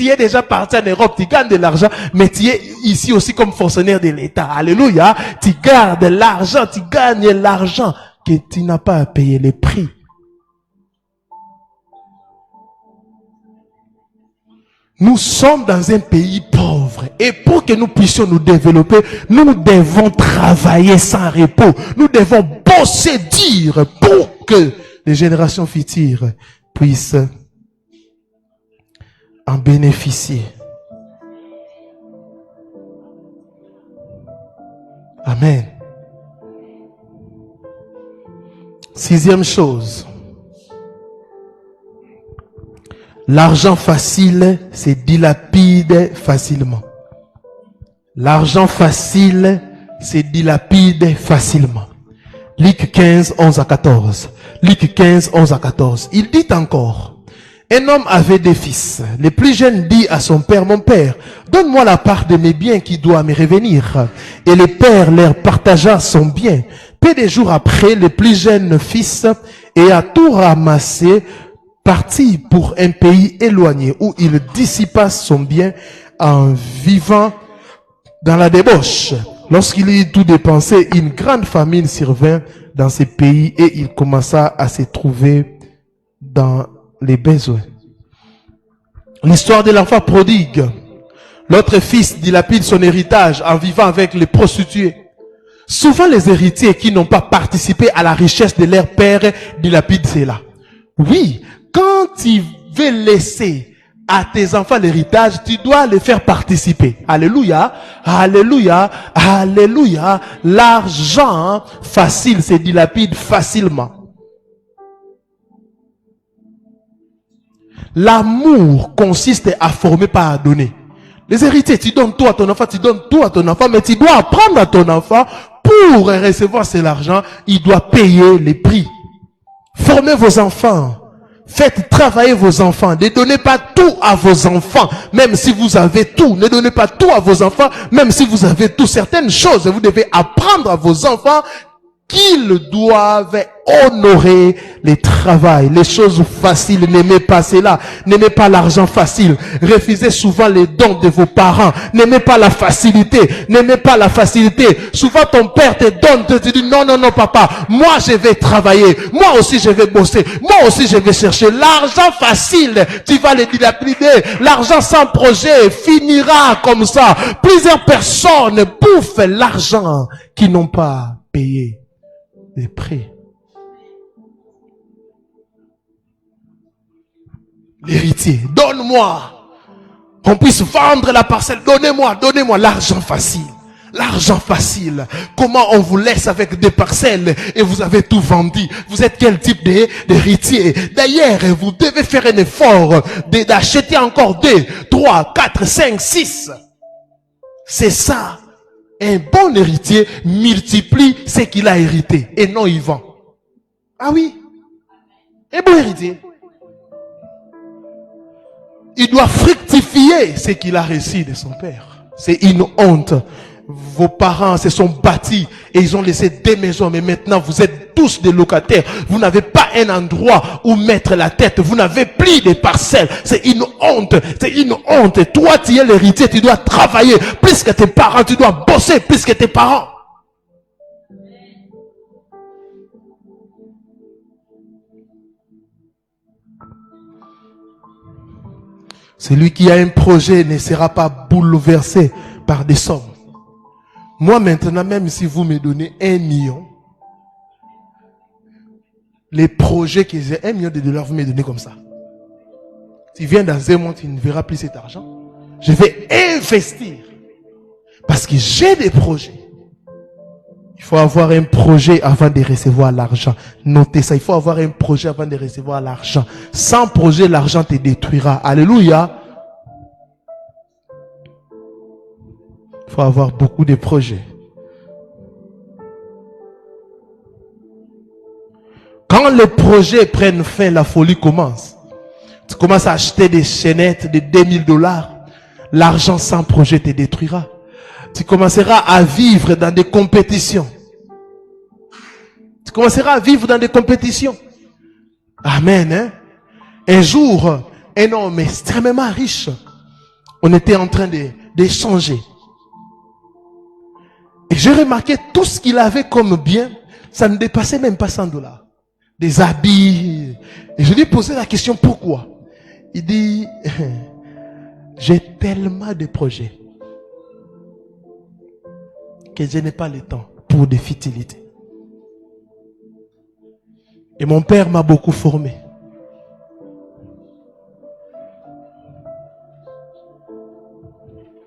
es déjà parti en Europe, tu gagnes de l'argent, mais tu es ici aussi comme fonctionnaire de l'État. Alléluia. Tu gardes l'argent, tu gagnes l'argent que tu n'as pas à payer les prix. Nous sommes dans un pays pauvre et pour que nous puissions nous développer, nous devons travailler sans repos. Nous devons bosser dur pour que les générations futures puissent en bénéficier. Amen. 6e chose. L'argent facile se dilapide facilement. L'argent facile se dilapide facilement. Luc 15, 11 à 14. Luc 15, 11 à 14. Il dit encore, un homme avait 2 fils. Le plus jeune dit à son père, mon père, donne-moi la part de mes biens qui doit me revenir. Et le père leur partagea son bien. Peu de jours après, le plus jeune fils ayant tout ramassé, parti pour un pays éloigné où il dissipa son bien en vivant dans la débauche. Lorsqu'il eut tout dépensé, une grande famine survint dans ce pays et il commença à se trouver dans les besoins. L'histoire de l'enfant prodigue. L'autre fils dilapide son héritage en vivant avec les prostituées. Souvent les héritiers qui n'ont pas participé à la richesse de leur père dilapident cela. Oui, quand tu veux laisser à tes enfants l'héritage, tu dois les faire participer. Alléluia, alléluia, alléluia. L'argent facile se dilapide facilement. L'amour consiste à former, pas à donner. Les héritiers, tu donnes tout à ton enfant, tu donnes tout à ton enfant, mais tu dois apprendre à ton enfant, pour recevoir cet argent, il doit payer les prix. Formez vos enfants. Faites travailler vos enfants. Ne donnez pas tout à vos enfants, même si vous avez tout. Ne donnez pas tout à vos enfants, même si vous avez tout. Certaines choses, vous devez apprendre à vos enfants qu'ils doivent honorer les travails, les choses faciles. N'aimez pas cela. N'aimez pas l'argent facile. Refusez souvent les dons de vos parents. N'aimez pas la facilité. N'aimez pas la facilité. Souvent ton père te donne, te dit non, non, non, papa. Moi, je vais travailler. Moi aussi, je vais bosser. Moi aussi, je vais chercher. L'argent facile, tu vas le dilapider. L'argent sans projet finira comme ça. Plusieurs personnes bouffent l'argent qui n'ont pas payé les prix. L'héritier, donne-moi. Qu'on puisse vendre la parcelle. Donnez-moi l'argent facile. L'argent facile. Comment on vous laisse avec des parcelles et vous avez tout vendu? Vous êtes quel type d'héritier? D'ailleurs, vous devez faire un effort d'acheter encore 2, 3, 4, 5, 6. C'est ça. Un bon héritier multiplie ce qu'il a hérité et non il vend. Ah oui. Un bon héritier. Il doit fructifier ce qu'il a reçu de son père. C'est une honte. Vos parents se sont bâtis et ils ont laissé des maisons, mais maintenant vous êtes tous des locataires. Vous n'avez pas un endroit où mettre la tête. Vous n'avez plus de parcelles. C'est une honte. C'est une honte. Toi, tu es l'héritier, tu dois travailler plus que tes parents. Tu dois bosser plus que tes parents. Celui qui a un projet ne sera pas bouleversé par des sommes. Moi maintenant, même si vous me donnez 1 million, les projets que j'ai, $1 million, vous me donnez comme ça. Tu viens dans un mois, tu ne verras plus cet argent. Je vais investir. Parce que j'ai des projets. Il faut avoir un projet avant de recevoir l'argent. Notez ça, il faut avoir un projet avant de recevoir l'argent. Sans projet, l'argent te détruira. Alléluia. Il faut avoir beaucoup de projets. Quand les projets prennent fin, la folie commence. Tu commences à acheter des chaînettes de $2000. L'argent sans projet te détruira. Tu commenceras à vivre dans des compétitions. Tu commenceras à vivre dans des compétitions. Amen. Hein? Un jour, un homme extrêmement riche, on était en train d'échanger. Et j'ai remarqué tout ce qu'il avait comme bien, ça ne dépassait même pas $100. Des habits. Et je lui ai posé la question, pourquoi? Il dit, j'ai tellement de projets que je n'ai pas le temps pour des futilités. Et mon père m'a beaucoup formé.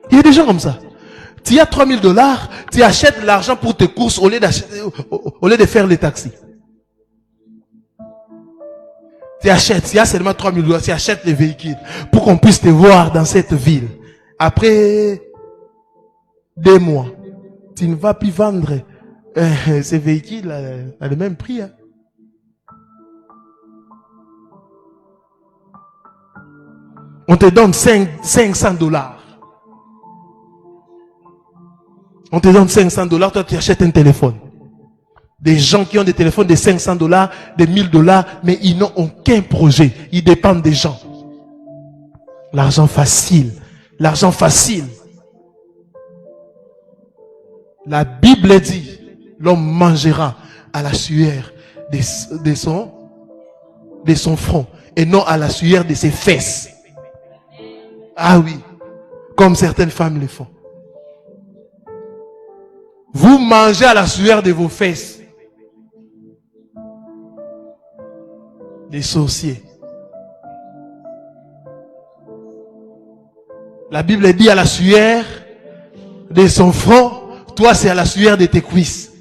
Il y a des gens comme ça. Tu as $3000, tu achètes l'argent pour tes courses au lieu de faire les taxis. Tu as seulement $3000, tu achètes les véhicules pour qu'on puisse te voir dans cette ville. Après 2 mois, tu ne vas plus vendre ces véhicules à le même prix. Hein. On te donne $500. On te donne $500, toi tu achètes un téléphone. Des gens qui ont des téléphones de $500, de $1000, mais ils n'ont aucun projet. Ils dépendent des gens. L'argent facile. L'argent facile. La Bible dit, l'homme mangera à la sueur de son front et non à la sueur de ses fesses. Ah oui, comme certaines femmes le font. Vous mangez à la sueur de vos fesses. Les sorciers. La Bible dit à la sueur de son front, toi c'est à la sueur de tes cuisses.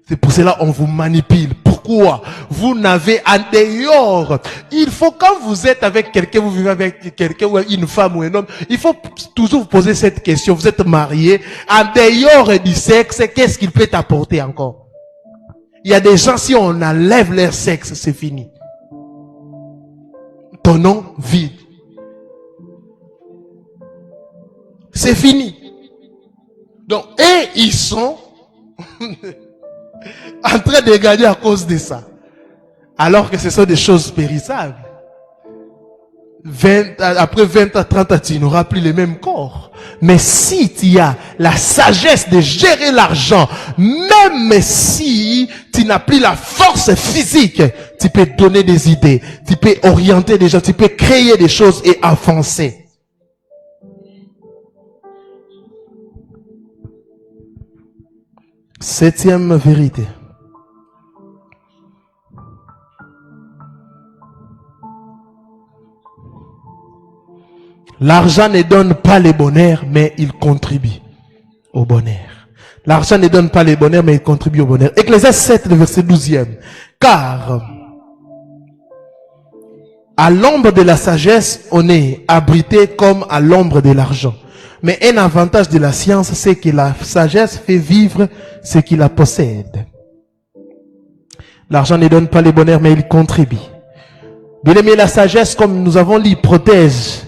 C'est pour cela qu'on vous manipule. Pourquoi? Vous n'avez en dehors. Il faut, quand vous êtes avec quelqu'un, vous vivez avec quelqu'un, ou une femme ou un homme, il faut toujours vous poser cette question. Vous êtes marié, en dehors du sexe, qu'est-ce qu'il peut t'apporter encore? Il y a des gens, si on enlève leur sexe, c'est fini. Ton nom vide. C'est fini. Donc, et ils sont En train de gagner à cause de ça. Alors que ce sont des choses périssables. Après 20 à 30 ans, tu n'auras plus le même corps. Mais si tu as la sagesse de gérer l'argent, même si tu n'as plus la force physique, tu peux donner des idées, tu peux orienter des gens, tu peux créer des choses et avancer. Septième vérité. L'argent ne donne pas le bonheur, mais il contribue au bonheur. L'argent ne donne pas le bonheur, mais il contribue au bonheur. Ecclésiaste 7, le verset 12e. Car, à l'ombre de la sagesse, on est abrité comme à l'ombre de l'argent. Mais un avantage de la science, c'est que la sagesse fait vivre ce qui la possède. L'argent ne donne pas le bonheur, mais il contribue. Bien aimé, la sagesse, comme nous avons dit, protège.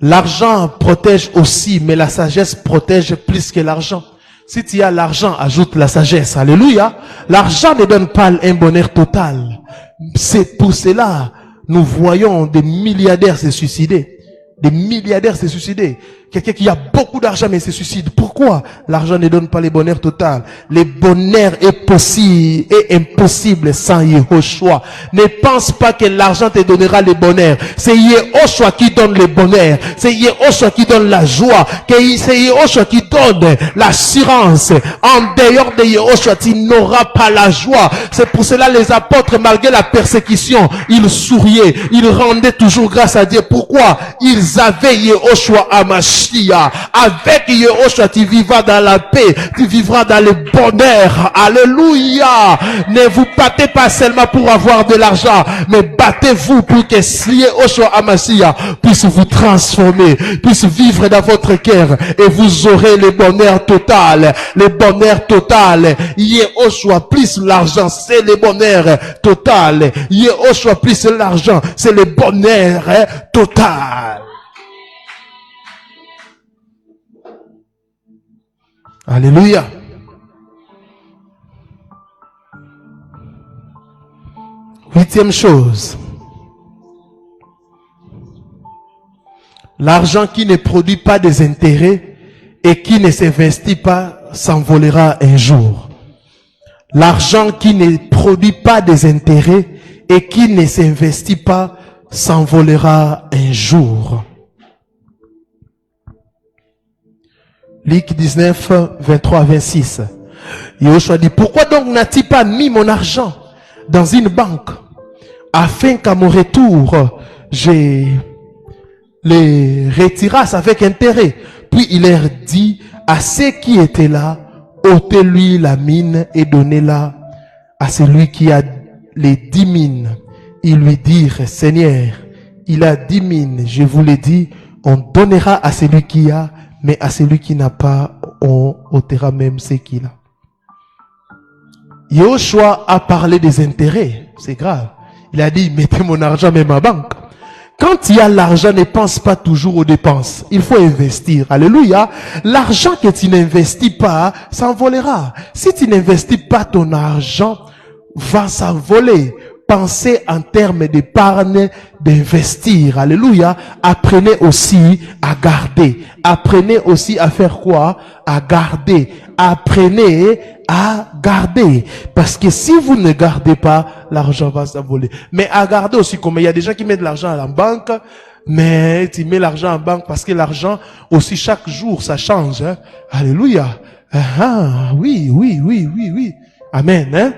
L'argent protège aussi, mais la sagesse protège plus que l'argent. Si tu as l'argent, ajoute la sagesse. Alléluia. L'argent ne donne pas un bonheur total. C'est pour cela, nous voyons des milliardaires se suicider. Des milliardaires se suicider. Quelqu'un qui a beaucoup d'argent mais se suicide. Pourquoi? L'argent ne donne pas le bonheur total. Le bonheur est possible et impossible sans Yehoshua. Ne pense pas que l'argent te donnera le bonheur. C'est Yehoshua qui donne le bonheur. C'est Yehoshua qui donne la joie. C'est Yehoshua qui donne l'assurance. En dehors de Yehoshua, tu n'auras pas la joie. C'est pour cela les apôtres, malgré la persécution, ils souriaient. Ils rendaient toujours grâce à Dieu. Pourquoi? Ils avaient Yehoshua à Mashiach. Avec Yehoshua, tu vivras dans la paix, tu vivras dans le bonheur. Alléluia. Ne vous battez pas seulement pour avoir de l'argent, mais battez-vous pour que Yehoshua Amashia puisse vous transformer, puisse vivre dans votre cœur et vous aurez le bonheur total. Le bonheur total. Yehoshua plus l'argent, c'est le bonheur total. Yehoshua plus l'argent, c'est le bonheur total. Alléluia. Huitième chose. L'argent qui ne produit pas des intérêts et qui ne s'investit pas s'envolera un jour. L'argent qui ne produit pas des intérêts et qui ne s'investit pas s'envolera un jour. Luc 19, 23 à 26. Yehoshua dit, pourquoi donc n'as-tu pas mis mon argent dans une banque afin qu'à mon retour, je les retirasse avec intérêt? Puis il leur dit à ceux qui étaient là, ôtez-lui la mine et donnez-la à celui qui a les 10 mines. Ils lui dirent, Seigneur, il a 10 mines. Je vous l'ai dit, on donnera à celui qui a, mais à celui qui n'a pas, on ôtera même ce qu'il a. Yehoshua a parlé des intérêts. C'est grave. Il a dit, mettez mon argent même à banque. Quand il y a l'argent, ne pense pas toujours aux dépenses. Il faut investir. Alléluia. L'argent que tu n'investis pas s'envolera. Si tu n'investis pas ton argent, va s'envoler. Pensez en termes d'épargne, d'investir. Alléluia. Apprenez aussi à garder. Apprenez aussi à faire quoi? À garder. Apprenez à garder. Parce que si vous ne gardez pas, l'argent va s'envoler. Mais à garder aussi, comme il y a des gens qui mettent de l'argent à la banque, mais tu mets l'argent en banque parce que l'argent aussi chaque jour ça change. Hein? Alléluia. Oui. Amen. Hein?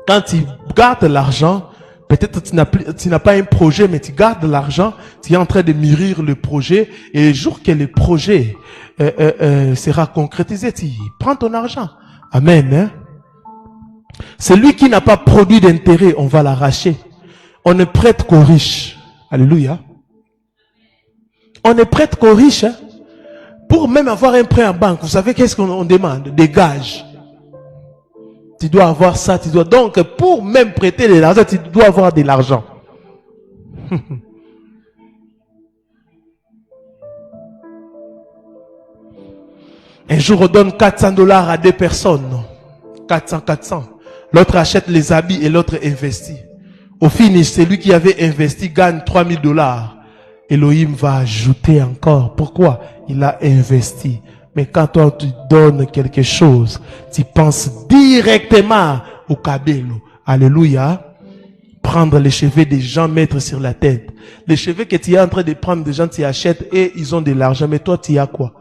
Quand tu gardes l'argent, peut-être tu n'as pas un projet, mais tu gardes l'argent, tu es en train de mûrir le projet, et le jour que le projet sera concrétisé, tu prends ton argent. Amen. Hein? Celui qui n'a pas produit d'intérêt, on va l'arracher. On ne prête qu'aux riches. Alléluia. On ne prête qu'aux riches. Hein? Pour même avoir un prêt en banque, vous savez qu'est-ce qu'on demande? Des gages. Tu dois avoir ça, tu dois. Donc, pour même prêter de l'argent, tu dois avoir de l'argent. Un jour, on donne $400 à 2 personnes. 400. L'autre achète les habits et l'autre investit. Au finish, celui qui avait investi gagne $3000. Elohim va ajouter encore. Pourquoi? Il a investi. Mais quand toi tu donnes quelque chose, tu penses directement au cabello. Alléluia. Prendre les cheveux des gens, mettre sur la tête. Les cheveux que tu es en train de prendre des gens, tu achètes et ils ont de l'argent. Mais toi, tu as quoi?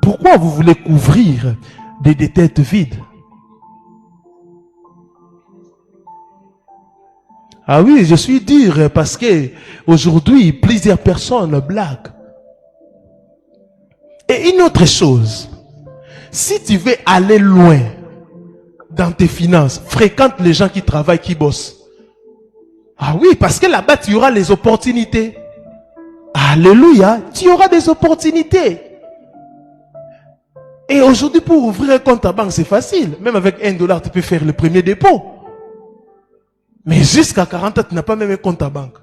Pourquoi vous voulez couvrir des têtes vides? Ah oui, je suis dur parce que aujourd'hui, plusieurs personnes blaguent. Et une autre chose, si tu veux aller loin dans tes finances, fréquente les gens qui travaillent, qui bossent. Ah oui, parce que là-bas, tu auras les opportunités. Alléluia, tu auras des opportunités. Et aujourd'hui, pour ouvrir un compte à banque, c'est facile. Même avec $1, tu peux faire le premier dépôt. Mais jusqu'à 40 ans, tu n'as pas même un compte à banque.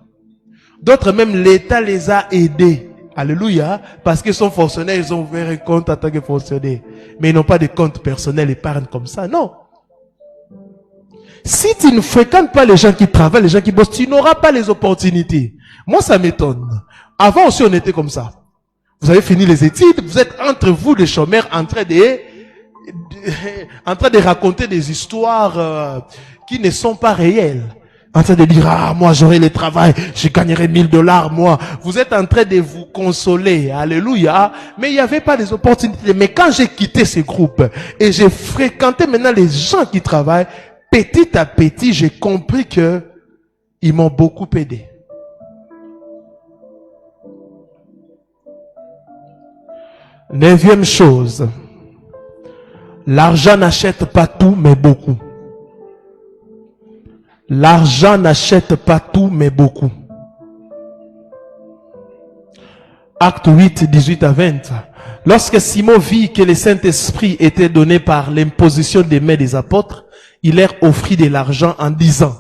D'autres, même l'État les a aidés. Alléluia. Parce qu'ils sont fonctionnaires, ils ont ouvert un compte en tant que fonctionnaires. Mais ils n'ont pas de compte personnel, épargne comme ça. Non. Si tu ne fréquentes pas les gens qui travaillent, les gens qui bossent, tu n'auras pas les opportunités. Moi, ça m'étonne. Avant aussi, on était comme ça. Vous avez fini les études, vous êtes entre vous, les chômeurs, en train de raconter des histoires qui ne sont pas réelles. En train de dire, ah, moi j'aurai le travail, je gagnerai $1000, moi. Vous êtes en train de vous consoler, alléluia. Mais il n'y avait pas des opportunités. Mais quand j'ai quitté ce groupe et j'ai fréquenté maintenant les gens qui travaillent, petit à petit, j'ai compris que ils m'ont beaucoup aidé. Neuvième chose, l'argent n'achète pas tout, mais beaucoup. L'argent n'achète pas tout, mais beaucoup. Acte 8, 18 à 20. Lorsque Simon vit que le Saint-Esprit était donné par l'imposition des mains des apôtres, il leur offrit de l'argent en disant,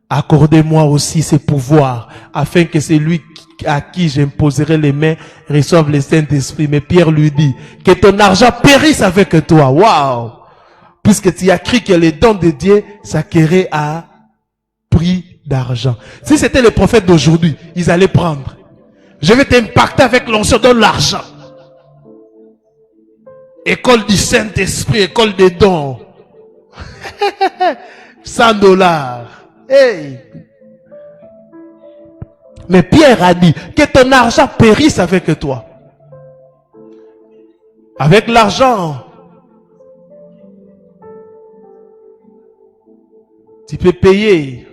accordez-moi aussi ce pouvoir, afin que celui à qui j'imposerai les mains reçoive le Saint-Esprit. Mais Pierre lui dit, que ton argent périsse avec toi. Waouh! Puisque tu as cru que les dons de Dieu s'acquéraient à prix d'argent. Si c'était les prophètes d'aujourd'hui, ils allaient prendre. Je vais t'impacter avec l'onction de l'argent. École du Saint-Esprit, école des dons. $100. Hey! Mais Pierre a dit que ton argent périsse avec toi. Avec l'argent, tu peux payer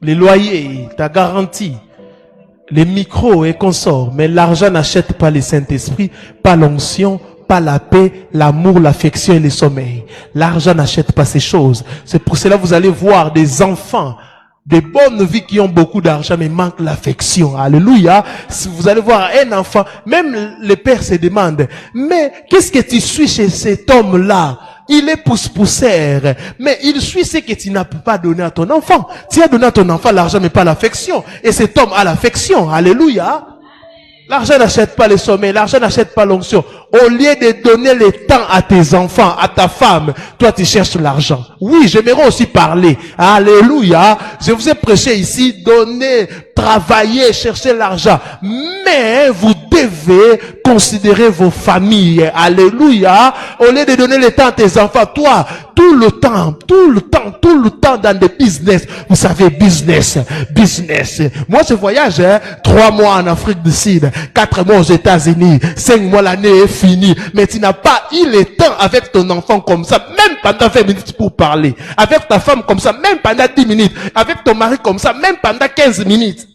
les loyers, ta garantie, les micros et consorts. Mais l'argent n'achète pas le Saint-Esprit, pas l'onction, pas la paix, l'amour, l'affection et le sommeil. L'argent n'achète pas ces choses. C'est pour cela que vous allez voir des enfants, des bonnes vies qui ont beaucoup d'argent mais manquent l'affection. Alléluia. Si vous allez voir un enfant, même le père se demande, mais qu'est-ce que tu suis chez cet homme-là? Il est pousse-pousseur, mais il suit ce que tu n'as pas donné à ton enfant. Tu as donné à ton enfant l'argent mais pas l'affection. Et cet homme a l'affection. Alléluia. L'argent n'achète pas le sommeil, l'argent n'achète pas l'onction. Au lieu de donner le temps à tes enfants, à ta femme, toi tu cherches l'argent. Oui, j'aimerais aussi parler. Alléluia. Je vous ai prêché ici, donner, travailler, chercher l'argent. Mais vous devez considérer vos familles. Alléluia. Au lieu de donner le temps à tes enfants, toi, tout le temps dans des business. Vous savez, business. Moi, je voyage, 3 mois en Afrique du Sud, 4 mois aux États-Unis, 5 mois l'année est finie. Mais tu n'as pas eu le temps avec ton enfant comme ça, même pendant 20 minutes pour parler. Avec ta femme comme ça, même pendant 10 minutes. Avec ton mari comme ça, même pendant 15 minutes.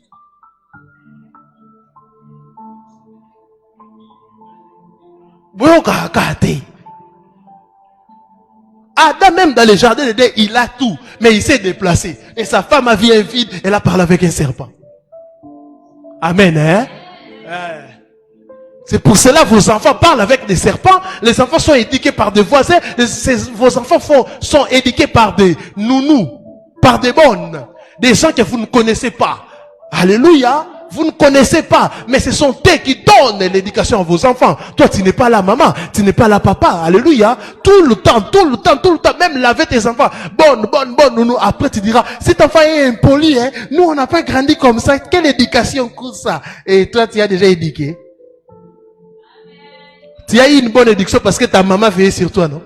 Adam, même dans le jardin d'Éden, il a tout, mais il s'est déplacé. Et sa femme a vu un vide, elle a parlé avec un serpent. Amen, hein? C'est pour cela que vos enfants parlent avec des serpents. Les enfants sont éduqués par des voisins. Vos enfants sont éduqués par des nounous, par des bonnes, des gens que vous ne connaissez pas. Alléluia. Vous ne connaissez pas, mais ce sont eux qui donnent l'éducation à vos enfants. Toi, tu n'es pas la maman, tu n'es pas la papa. Alléluia. Tout le temps, même laver tes enfants. Bonne, nounou. Après, tu diras, cet enfant est impoli, hein. Nous, on n'a pas grandi comme ça. Quelle éducation coûte ça? Et toi, tu as déjà éduqué. Tu as eu une bonne éducation parce que ta maman veillait sur toi, non?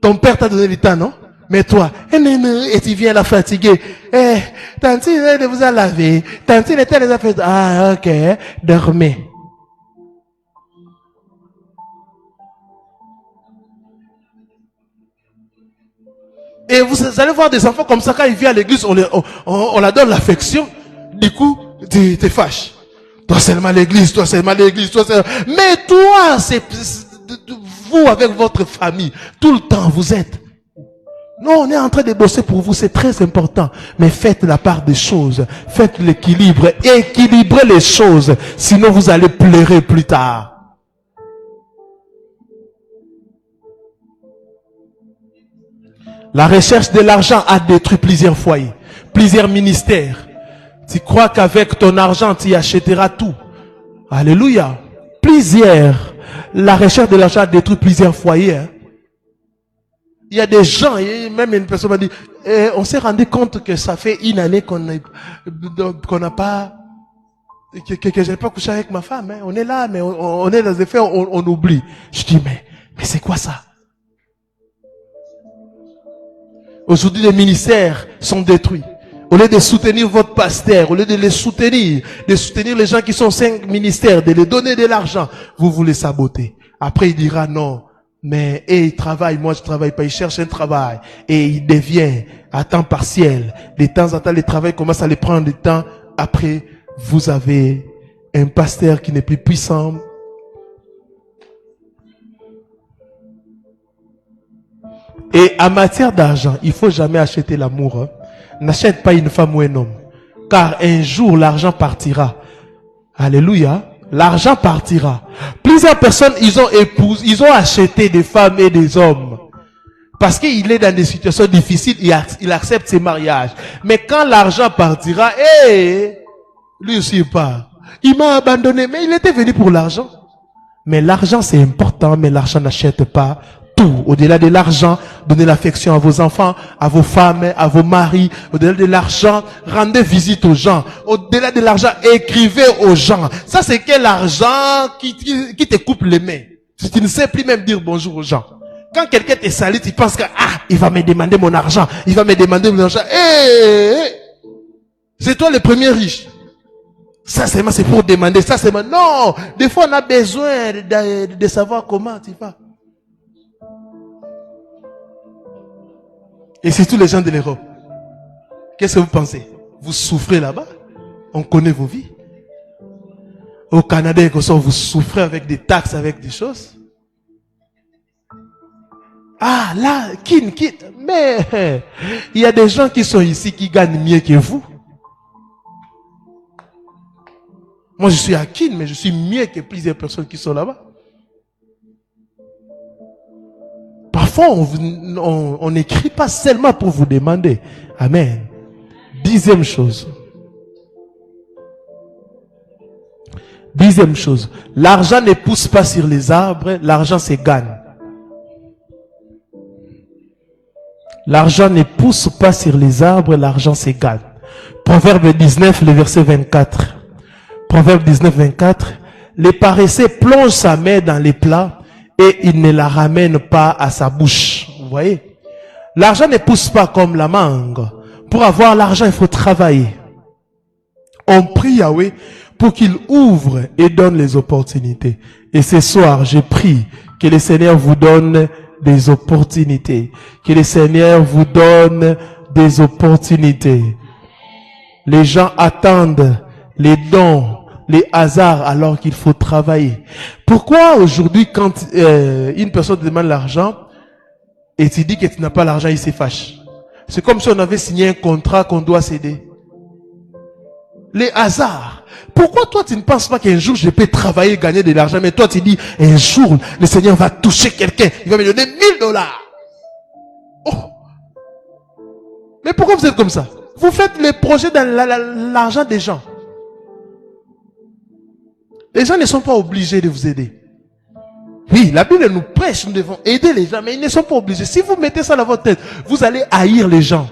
Ton père t'a donné du temps, non? Mais toi, et tu viens la fatiguer. Tantine, elle vous a lavé. Tantine, elle les a fait. Ah, ok, dormez. Et vous allez voir des enfants comme ça, quand ils viennent à l'église, on leur donne l'affection. Du coup, tu te fâches. Toi seulement l'église, toi seulement l'église, toi seulement. Mais toi, c'est vous avec votre famille. Tout le temps, vous êtes. Non, on est en train de bosser pour vous, c'est très important. Mais faites la part des choses. Faites l'équilibre. Équilibrez les choses. Sinon, vous allez pleurer plus tard. La recherche de l'argent a détruit plusieurs foyers, plusieurs ministères. Tu crois qu'avec ton argent, tu achèteras tout. Alléluia. Plusieurs. La recherche de l'argent a détruit plusieurs foyers. Hein. Il y a des gens, et même une personne m'a dit, on s'est rendu compte que ça fait une année qu'on n'a pas, que j'ai pas couché avec ma femme. Hein. On est là, mais on est dans des faits, on oublie. Je dis, mais c'est quoi ça? Aujourd'hui, les ministères sont détruits. Au lieu de soutenir votre pasteur, au lieu de soutenir les gens qui sont 5 ministères, de les donner de l'argent, vous voulez saboter. Après, il dira non. Mais il travaille, moi je travaille pas, il cherche un travail et il devient à temps partiel. De temps en temps, le travail commence à les prendre du temps. Après, vous avez un pasteur qui n'est plus puissant. Et en matière d'argent, il faut jamais acheter l'amour. Hein. N'achète pas une femme ou un homme. Car un jour, l'argent partira. Alléluia. L'argent partira. Plusieurs personnes, ils ont acheté des femmes et des hommes. Parce qu'il est dans des situations difficiles, il accepte ses mariages. Mais quand l'argent partira, lui aussi il part. Il m'a abandonné, mais il était venu pour l'argent. Mais l'argent c'est important, mais l'argent n'achète pas tout. Au-delà de l'argent, donnez l'affection à vos enfants, à vos femmes, à vos maris. Au-delà de l'argent, rendez visite aux gens. Au-delà de l'argent, écrivez aux gens. Ça, c'est quel argent qui te coupe les mains. Tu ne sais plus même dire bonjour aux gens. Quand quelqu'un te salue, tu penses que, il va me demander mon argent. Il va me demander mon argent. C'est toi le premier riche. Ça, c'est pour demander. Ça, c'est non. Des fois, on a besoin de savoir comment tu vas. Et c'est tous les gens de l'Europe. Qu'est-ce que vous pensez? Vous souffrez là-bas? On connaît vos vies. Au Canada et vous souffrez avec des taxes, avec des choses. Ah, là, quitte. Mais, il y a des gens qui sont ici qui gagnent mieux que vous. Moi, je suis à Kin, mais je suis mieux que plusieurs personnes qui sont là-bas. Parfois, on n'écrit pas seulement pour vous demander. Amen. 10e chose. 10e chose. L'argent ne pousse pas sur les arbres, l'argent se gagne. L'argent ne pousse pas sur les arbres, l'argent se gagne. Proverbe 19, le verset 24. Proverbe 19, 24. Les paresseux plongent sa main dans les plats et il ne la ramène pas à sa bouche. Vous voyez? L'argent ne pousse pas comme la mangue. Pour avoir l'argent, il faut travailler. On prie Yahweh pour qu'il ouvre et donne les opportunités. Et ce soir, je prie que le Seigneur vous donne des opportunités. Que le Seigneur vous donne des opportunités. Les gens attendent les dons, les hasards, alors qu'il faut travailler. Pourquoi aujourd'hui, quand une personne te demande l'argent et tu dis que tu n'as pas l'argent, il se fâche? C'est comme si on avait signé un contrat qu'on doit céder. Les hasards. Pourquoi toi tu ne penses pas qu'un jour je peux travailler, gagner de l'argent, mais toi tu dis un jour le Seigneur va toucher quelqu'un, il va me donner $1000. Oh. Mais pourquoi vous êtes comme ça? Vous faites les projets dans l'argent des gens. Les gens ne sont pas obligés de vous aider. Oui, la Bible nous prêche, nous devons aider les gens, mais ils ne sont pas obligés. Si vous mettez ça dans votre tête, vous allez haïr les gens.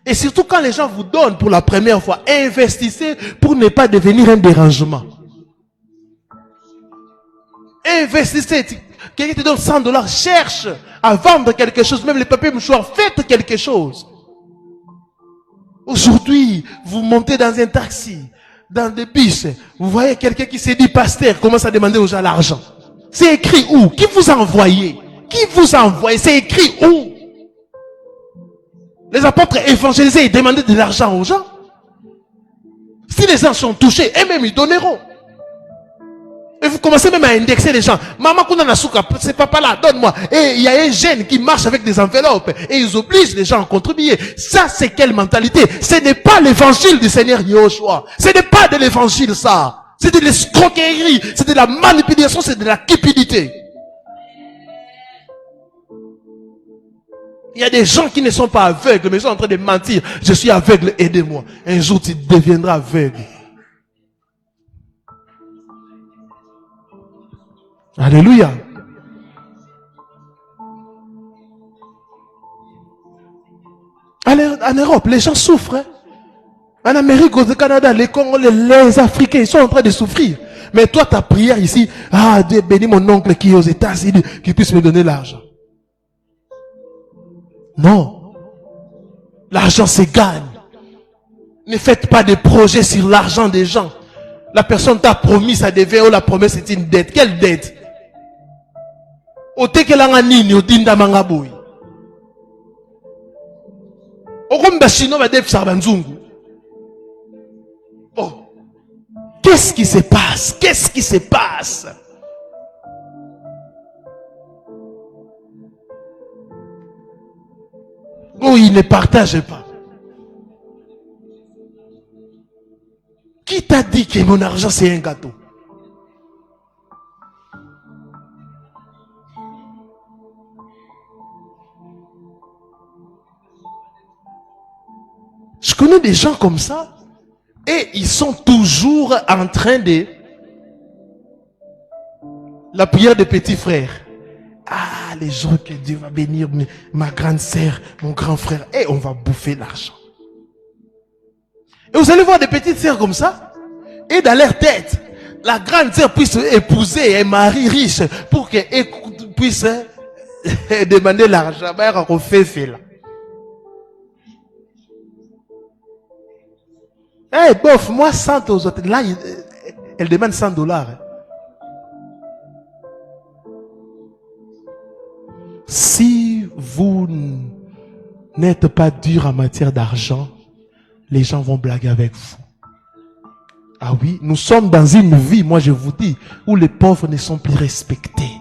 Et surtout quand les gens vous donnent pour la première fois, investissez pour ne pas devenir un dérangement. Investissez. Quelqu'un te donne $100, cherche à vendre quelque chose, même les papiers mouchoirs, faites quelque chose. Aujourd'hui, vous montez dans un taxi, dans des bus, vous voyez quelqu'un qui s'est dit pasteur, commence à demander aux gens l'argent. C'est écrit où? Qui vous a envoyé? Qui vous a envoyé? C'est écrit où? Les apôtres évangélisés, ils demandaient de l'argent aux gens. Si les gens sont touchés, eux-mêmes ils donneront. Et vous commencez même à indexer les gens. Maman Kouna Souka, c'est papa là, donne-moi. Et il y a un jeune qui marche avec des enveloppes. Et ils obligent les gens à contribuer. Ça, c'est quelle mentalité? Ce n'est pas l'évangile du Seigneur Yahushua. Ce n'est pas de l'évangile, ça. C'est de l'escroquerie. C'est de la manipulation. C'est de la cupidité. Il y a des gens qui ne sont pas aveugles, mais ils sont en train de mentir. Je suis aveugle, aidez-moi. Un jour, tu deviendras aveugle. Alléluia. En Europe, les gens souffrent. Hein? En Amérique, au Canada, les Congolais, les Africains, ils sont en train de souffrir. Mais toi, ta prière ici, ah, Dieu bénis mon oncle qui est aux États-Unis, qui puisse me donner l'argent. Non. L'argent se gagne. Ne faites pas de projets sur l'argent des gens. La personne t'a promis, ça devait, ou la promesse est une dette. Quelle dette? Otekelanga nini otinda mangaboui. Okomba chino ba def sarbanzungu. Oh. Qu'est-ce qui se passe? Qu'est-ce qui se passe? Oh, il ne partage pas. Qui t'a dit que mon argent c'est un gâteau? Je connais des gens comme ça et ils sont toujours en train de la prière des petits frères. Ah, les gens que Dieu va bénir, ma grande sœur, mon grand frère, et on va bouffer l'argent. Et vous allez voir des petites sœurs comme ça, et dans leur tête, la grande sœur puisse épouser un mari riche pour qu'elle puisse demander l'argent. On fait là. Eh, bof, moi 100 aux autres. Là, elle demande $100. Si vous n'êtes pas dur en matière d'argent, les gens vont blaguer avec vous. Ah oui, nous sommes dans une vie, moi je vous dis, où les pauvres ne sont plus respectés.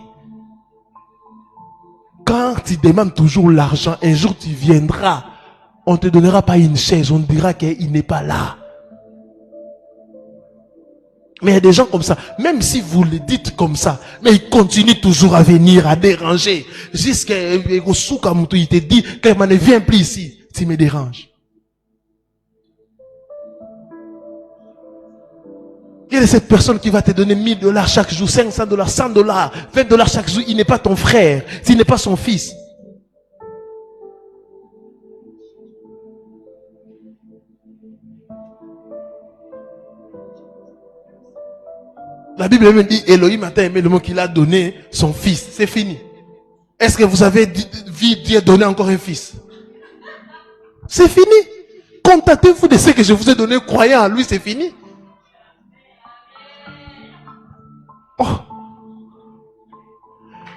Quand tu demandes toujours l'argent, un jour tu viendras, on ne te donnera pas une chaise, on dira qu'il n'est pas là. Mais il y a des gens comme ça, même si vous le dites comme ça, mais ils continuent toujours à venir, à déranger. Jusqu'à Soukamoutou, il te dit, quand ne viens plus ici, tu me déranges. Quelle est cette personne qui va te donner $1000 chaque jour, $500, $100, $20 chaque jour? Il n'est pas ton frère, il n'est pas son fils. La Bible même dit, Elohim a aimé le mot qu'il a donné son fils. C'est fini. Est-ce que vous avez vu Dieu donner encore un fils? C'est fini. Contentez-vous de ce que je vous ai donné, croyant en lui, c'est fini. Oh.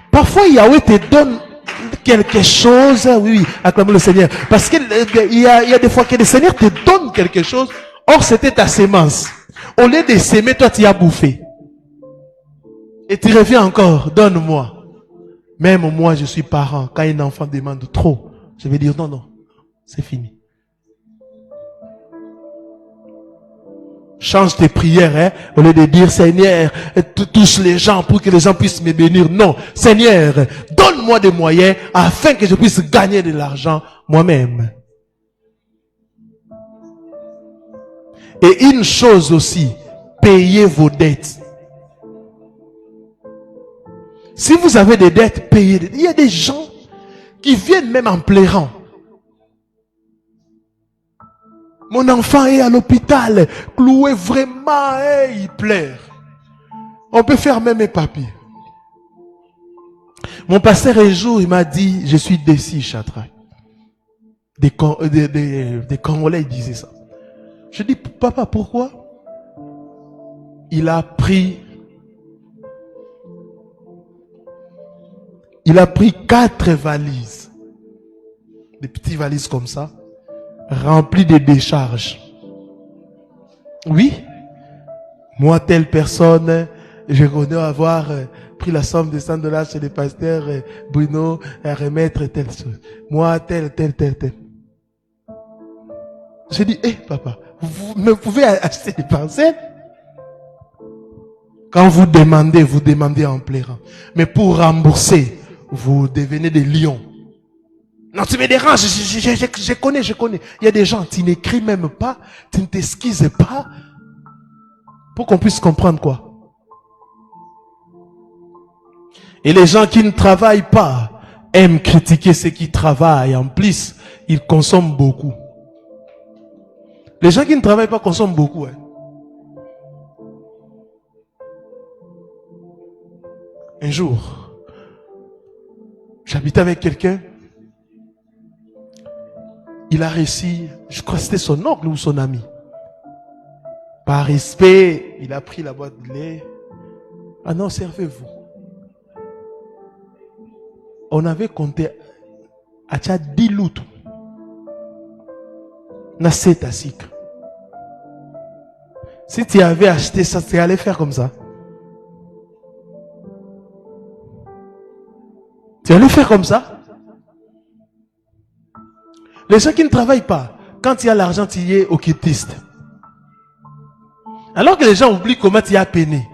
Parfois, Yahweh te donne quelque chose. Oui, acclamez le Seigneur. Parce qu'il y a des fois que le Seigneur te donne quelque chose. Or, c'était ta sémence. Au lieu de s'aimer, toi, tu as bouffé. Et tu reviens encore, donne-moi. Même moi, je suis parent. Quand un enfant demande trop, je vais dire non, non, c'est fini. Change tes prières, hein, au lieu de dire Seigneur, touche les gens pour que les gens puissent me bénir. Non, Seigneur, donne-moi des moyens afin que je puisse gagner de l'argent moi-même. Et une chose aussi, payez vos dettes. Si vous avez des dettes, payez. Il y a des gens qui viennent même en pleurant. Mon enfant est à l'hôpital, cloué vraiment, et il pleure. On peut faire même mes papiers. Mon pasteur un jour, il m'a dit, je suis déçu, Chatra. Des Congolais, ils disaient ça. Je dis, papa, pourquoi? Il a pris 4 valises. Des petites valises comme ça, remplies de décharges. Oui. Moi, telle personne, je connais avoir pris la somme de $100 chez le pasteur Bruno à remettre telle chose. Moi, tel. J'ai dit, papa, vous me pouvez acheter des parcelles? Quand vous demandez en pleurant. Mais pour rembourser, vous devenez des lions. Non, tu me déranges, je connais. Il y a des gens, tu n'écris même pas, tu ne t'excuses pas, pour qu'on puisse comprendre quoi. Et les gens qui ne travaillent pas aiment critiquer ceux qui travaillent. En plus, ils consomment beaucoup. Les gens qui ne travaillent pas consomment beaucoup. Un jour, j'habitais avec quelqu'un. Il a réussi, je crois que c'était son oncle ou son ami. Par respect, il a pris la boîte de lait. Ah non, servez-vous. On avait compté à 10 loutres. Na 7 à sucre. Si tu avais acheté ça, tu allais faire comme ça. Tu allais faire comme ça. Les gens qui ne travaillent pas, quand il y a l'argent, tu y es occultiste. Alors que les gens oublient comment tu as peiné.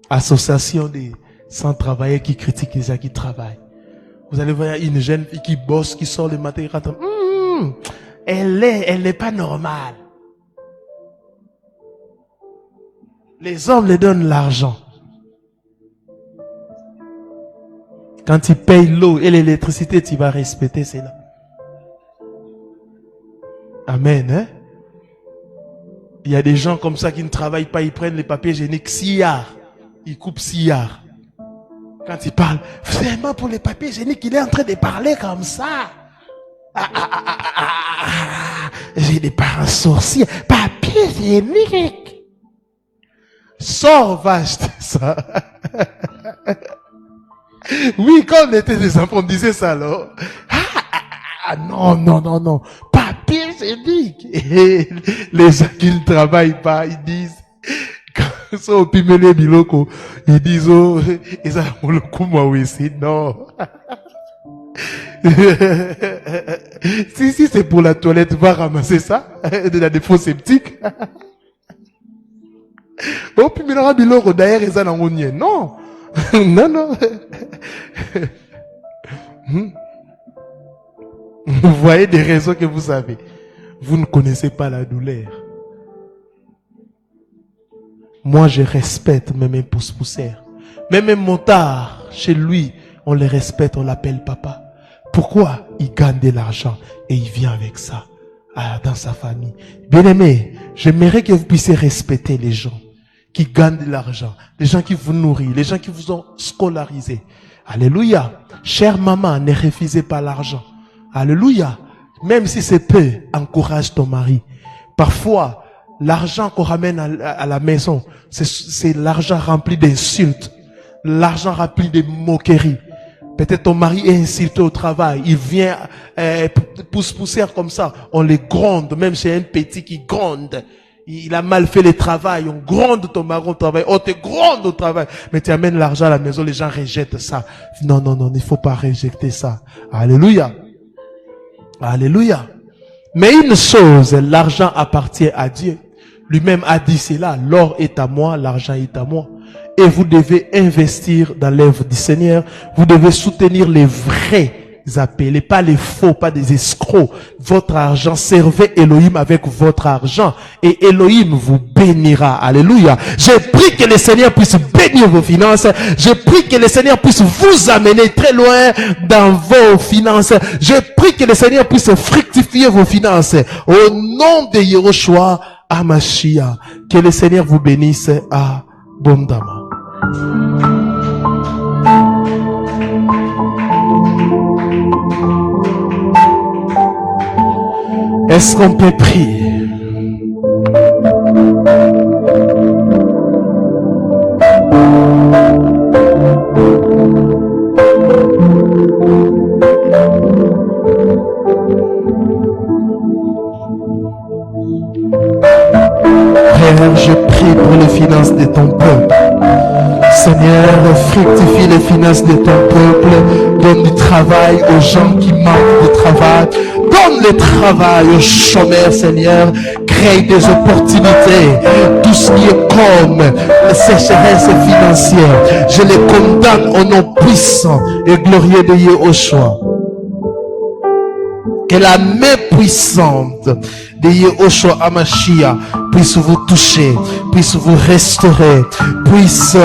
Association des sans-travailleurs qui critiquent les gens qui travaillent. Vous allez voir une jeune fille qui bosse, qui sort le matin, qui rentre. Elle n'est pas normale. Les hommes les donnent l'argent. Quand tu payes l'eau et l'électricité, tu vas respecter cela. Amen. Hein? Il y a des gens comme ça qui ne travaillent pas, ils prennent les papiers hygiéniques sillard. Ils coupent sillard. Quand ils parlent, vraiment pour les papiers hygiéniques, il est en train de parler comme ça. J'ai des parents sorciers. Papier hygiénique. Sors, va acheter ça. Oui, quand on était des enfants, on disait ça alors. Non. Papier hygiénique. Et les gens qui ne travaillent pas, ils disent, quand ils sont au pimele biloko, ils disent, oh, ils ont le coup, moi aussi, non. Si c'est pour la toilette, va ramasser ça, de la défausse sceptique. Oh, pimele biloko, d'ailleurs, ils ont un non. Non. Vous voyez des raisons que vous avez. Vous ne connaissez pas la douleur. Moi, je respecte même un pousse-poussière. Même un motard, chez lui, on le respecte, on l'appelle papa. Pourquoi? Il gagne de l'argent et il vient avec ça dans sa famille. Bien aimé, j'aimerais que vous puissiez respecter les gens qui gagnent de l'argent, les gens qui vous nourrissent, les gens qui vous ont scolarisé. Alléluia. Chère maman, ne refusez pas l'argent. Alléluia. Même si c'est peu, encourage ton mari. Parfois, l'argent qu'on ramène à la maison, c'est l'argent rempli d'insultes, l'argent rempli de moqueries. Peut-être ton mari est insulté au travail, il vient pousse-poussière comme ça, on les gronde, même chez un petit qui gronde. Il a mal fait le travail, on gronde ton mari au travail, on te gronde au travail, mais tu amènes l'argent à la maison, les gens rejettent ça. Non, il ne faut pas rejeter ça. Alléluia. Alléluia. Mais une chose, l'argent appartient à Dieu. Lui-même a dit cela, l'or est à moi, l'argent est à moi. Et vous devez investir dans l'œuvre du Seigneur. Vous devez soutenir les vrais appelés, pas les faux, pas des escrocs. Votre argent, servez Elohim avec votre argent et Elohim vous bénira. Alléluia. Je prie que le Seigneur puisse bénir vos finances. Je prie que le Seigneur puisse vous amener très loin dans vos finances. Je prie que le Seigneur puisse fructifier vos finances. Au nom de Yehoshua Hamashiach, que le Seigneur vous bénisse abondamment. Est-ce qu'on peut prier? Père, je prie pour les finances de ton peuple. Seigneur, fructifie les finances de ton peuple. Donne du travail aux gens qui manquent de travail. Donne le travail aux chômeurs, Seigneur. Crée des opportunités. Tout ce qui est comme la sécheresse financière, je les condamne au nom puissant et glorieux de Yehoshua. Que la main puissante de Yehoshua Hamashiach puisse vous toucher, puisse vous restaurer, puisse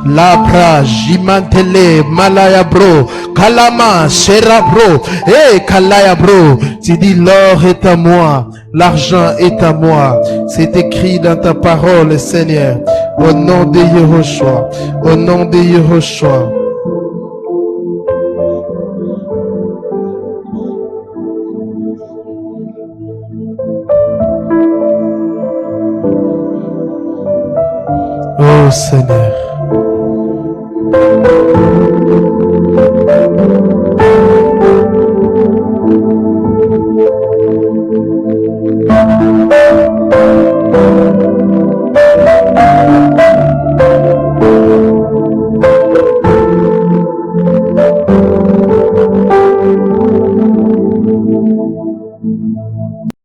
labra, jimantele, malaya bro, kalama, shera bro, kalaya bro. Tu dis l'or est à moi, l'argent est à moi. C'est écrit dans ta parole, Seigneur. Au nom de Yehoshua, au nom de Yehoshua. Oh Seigneur.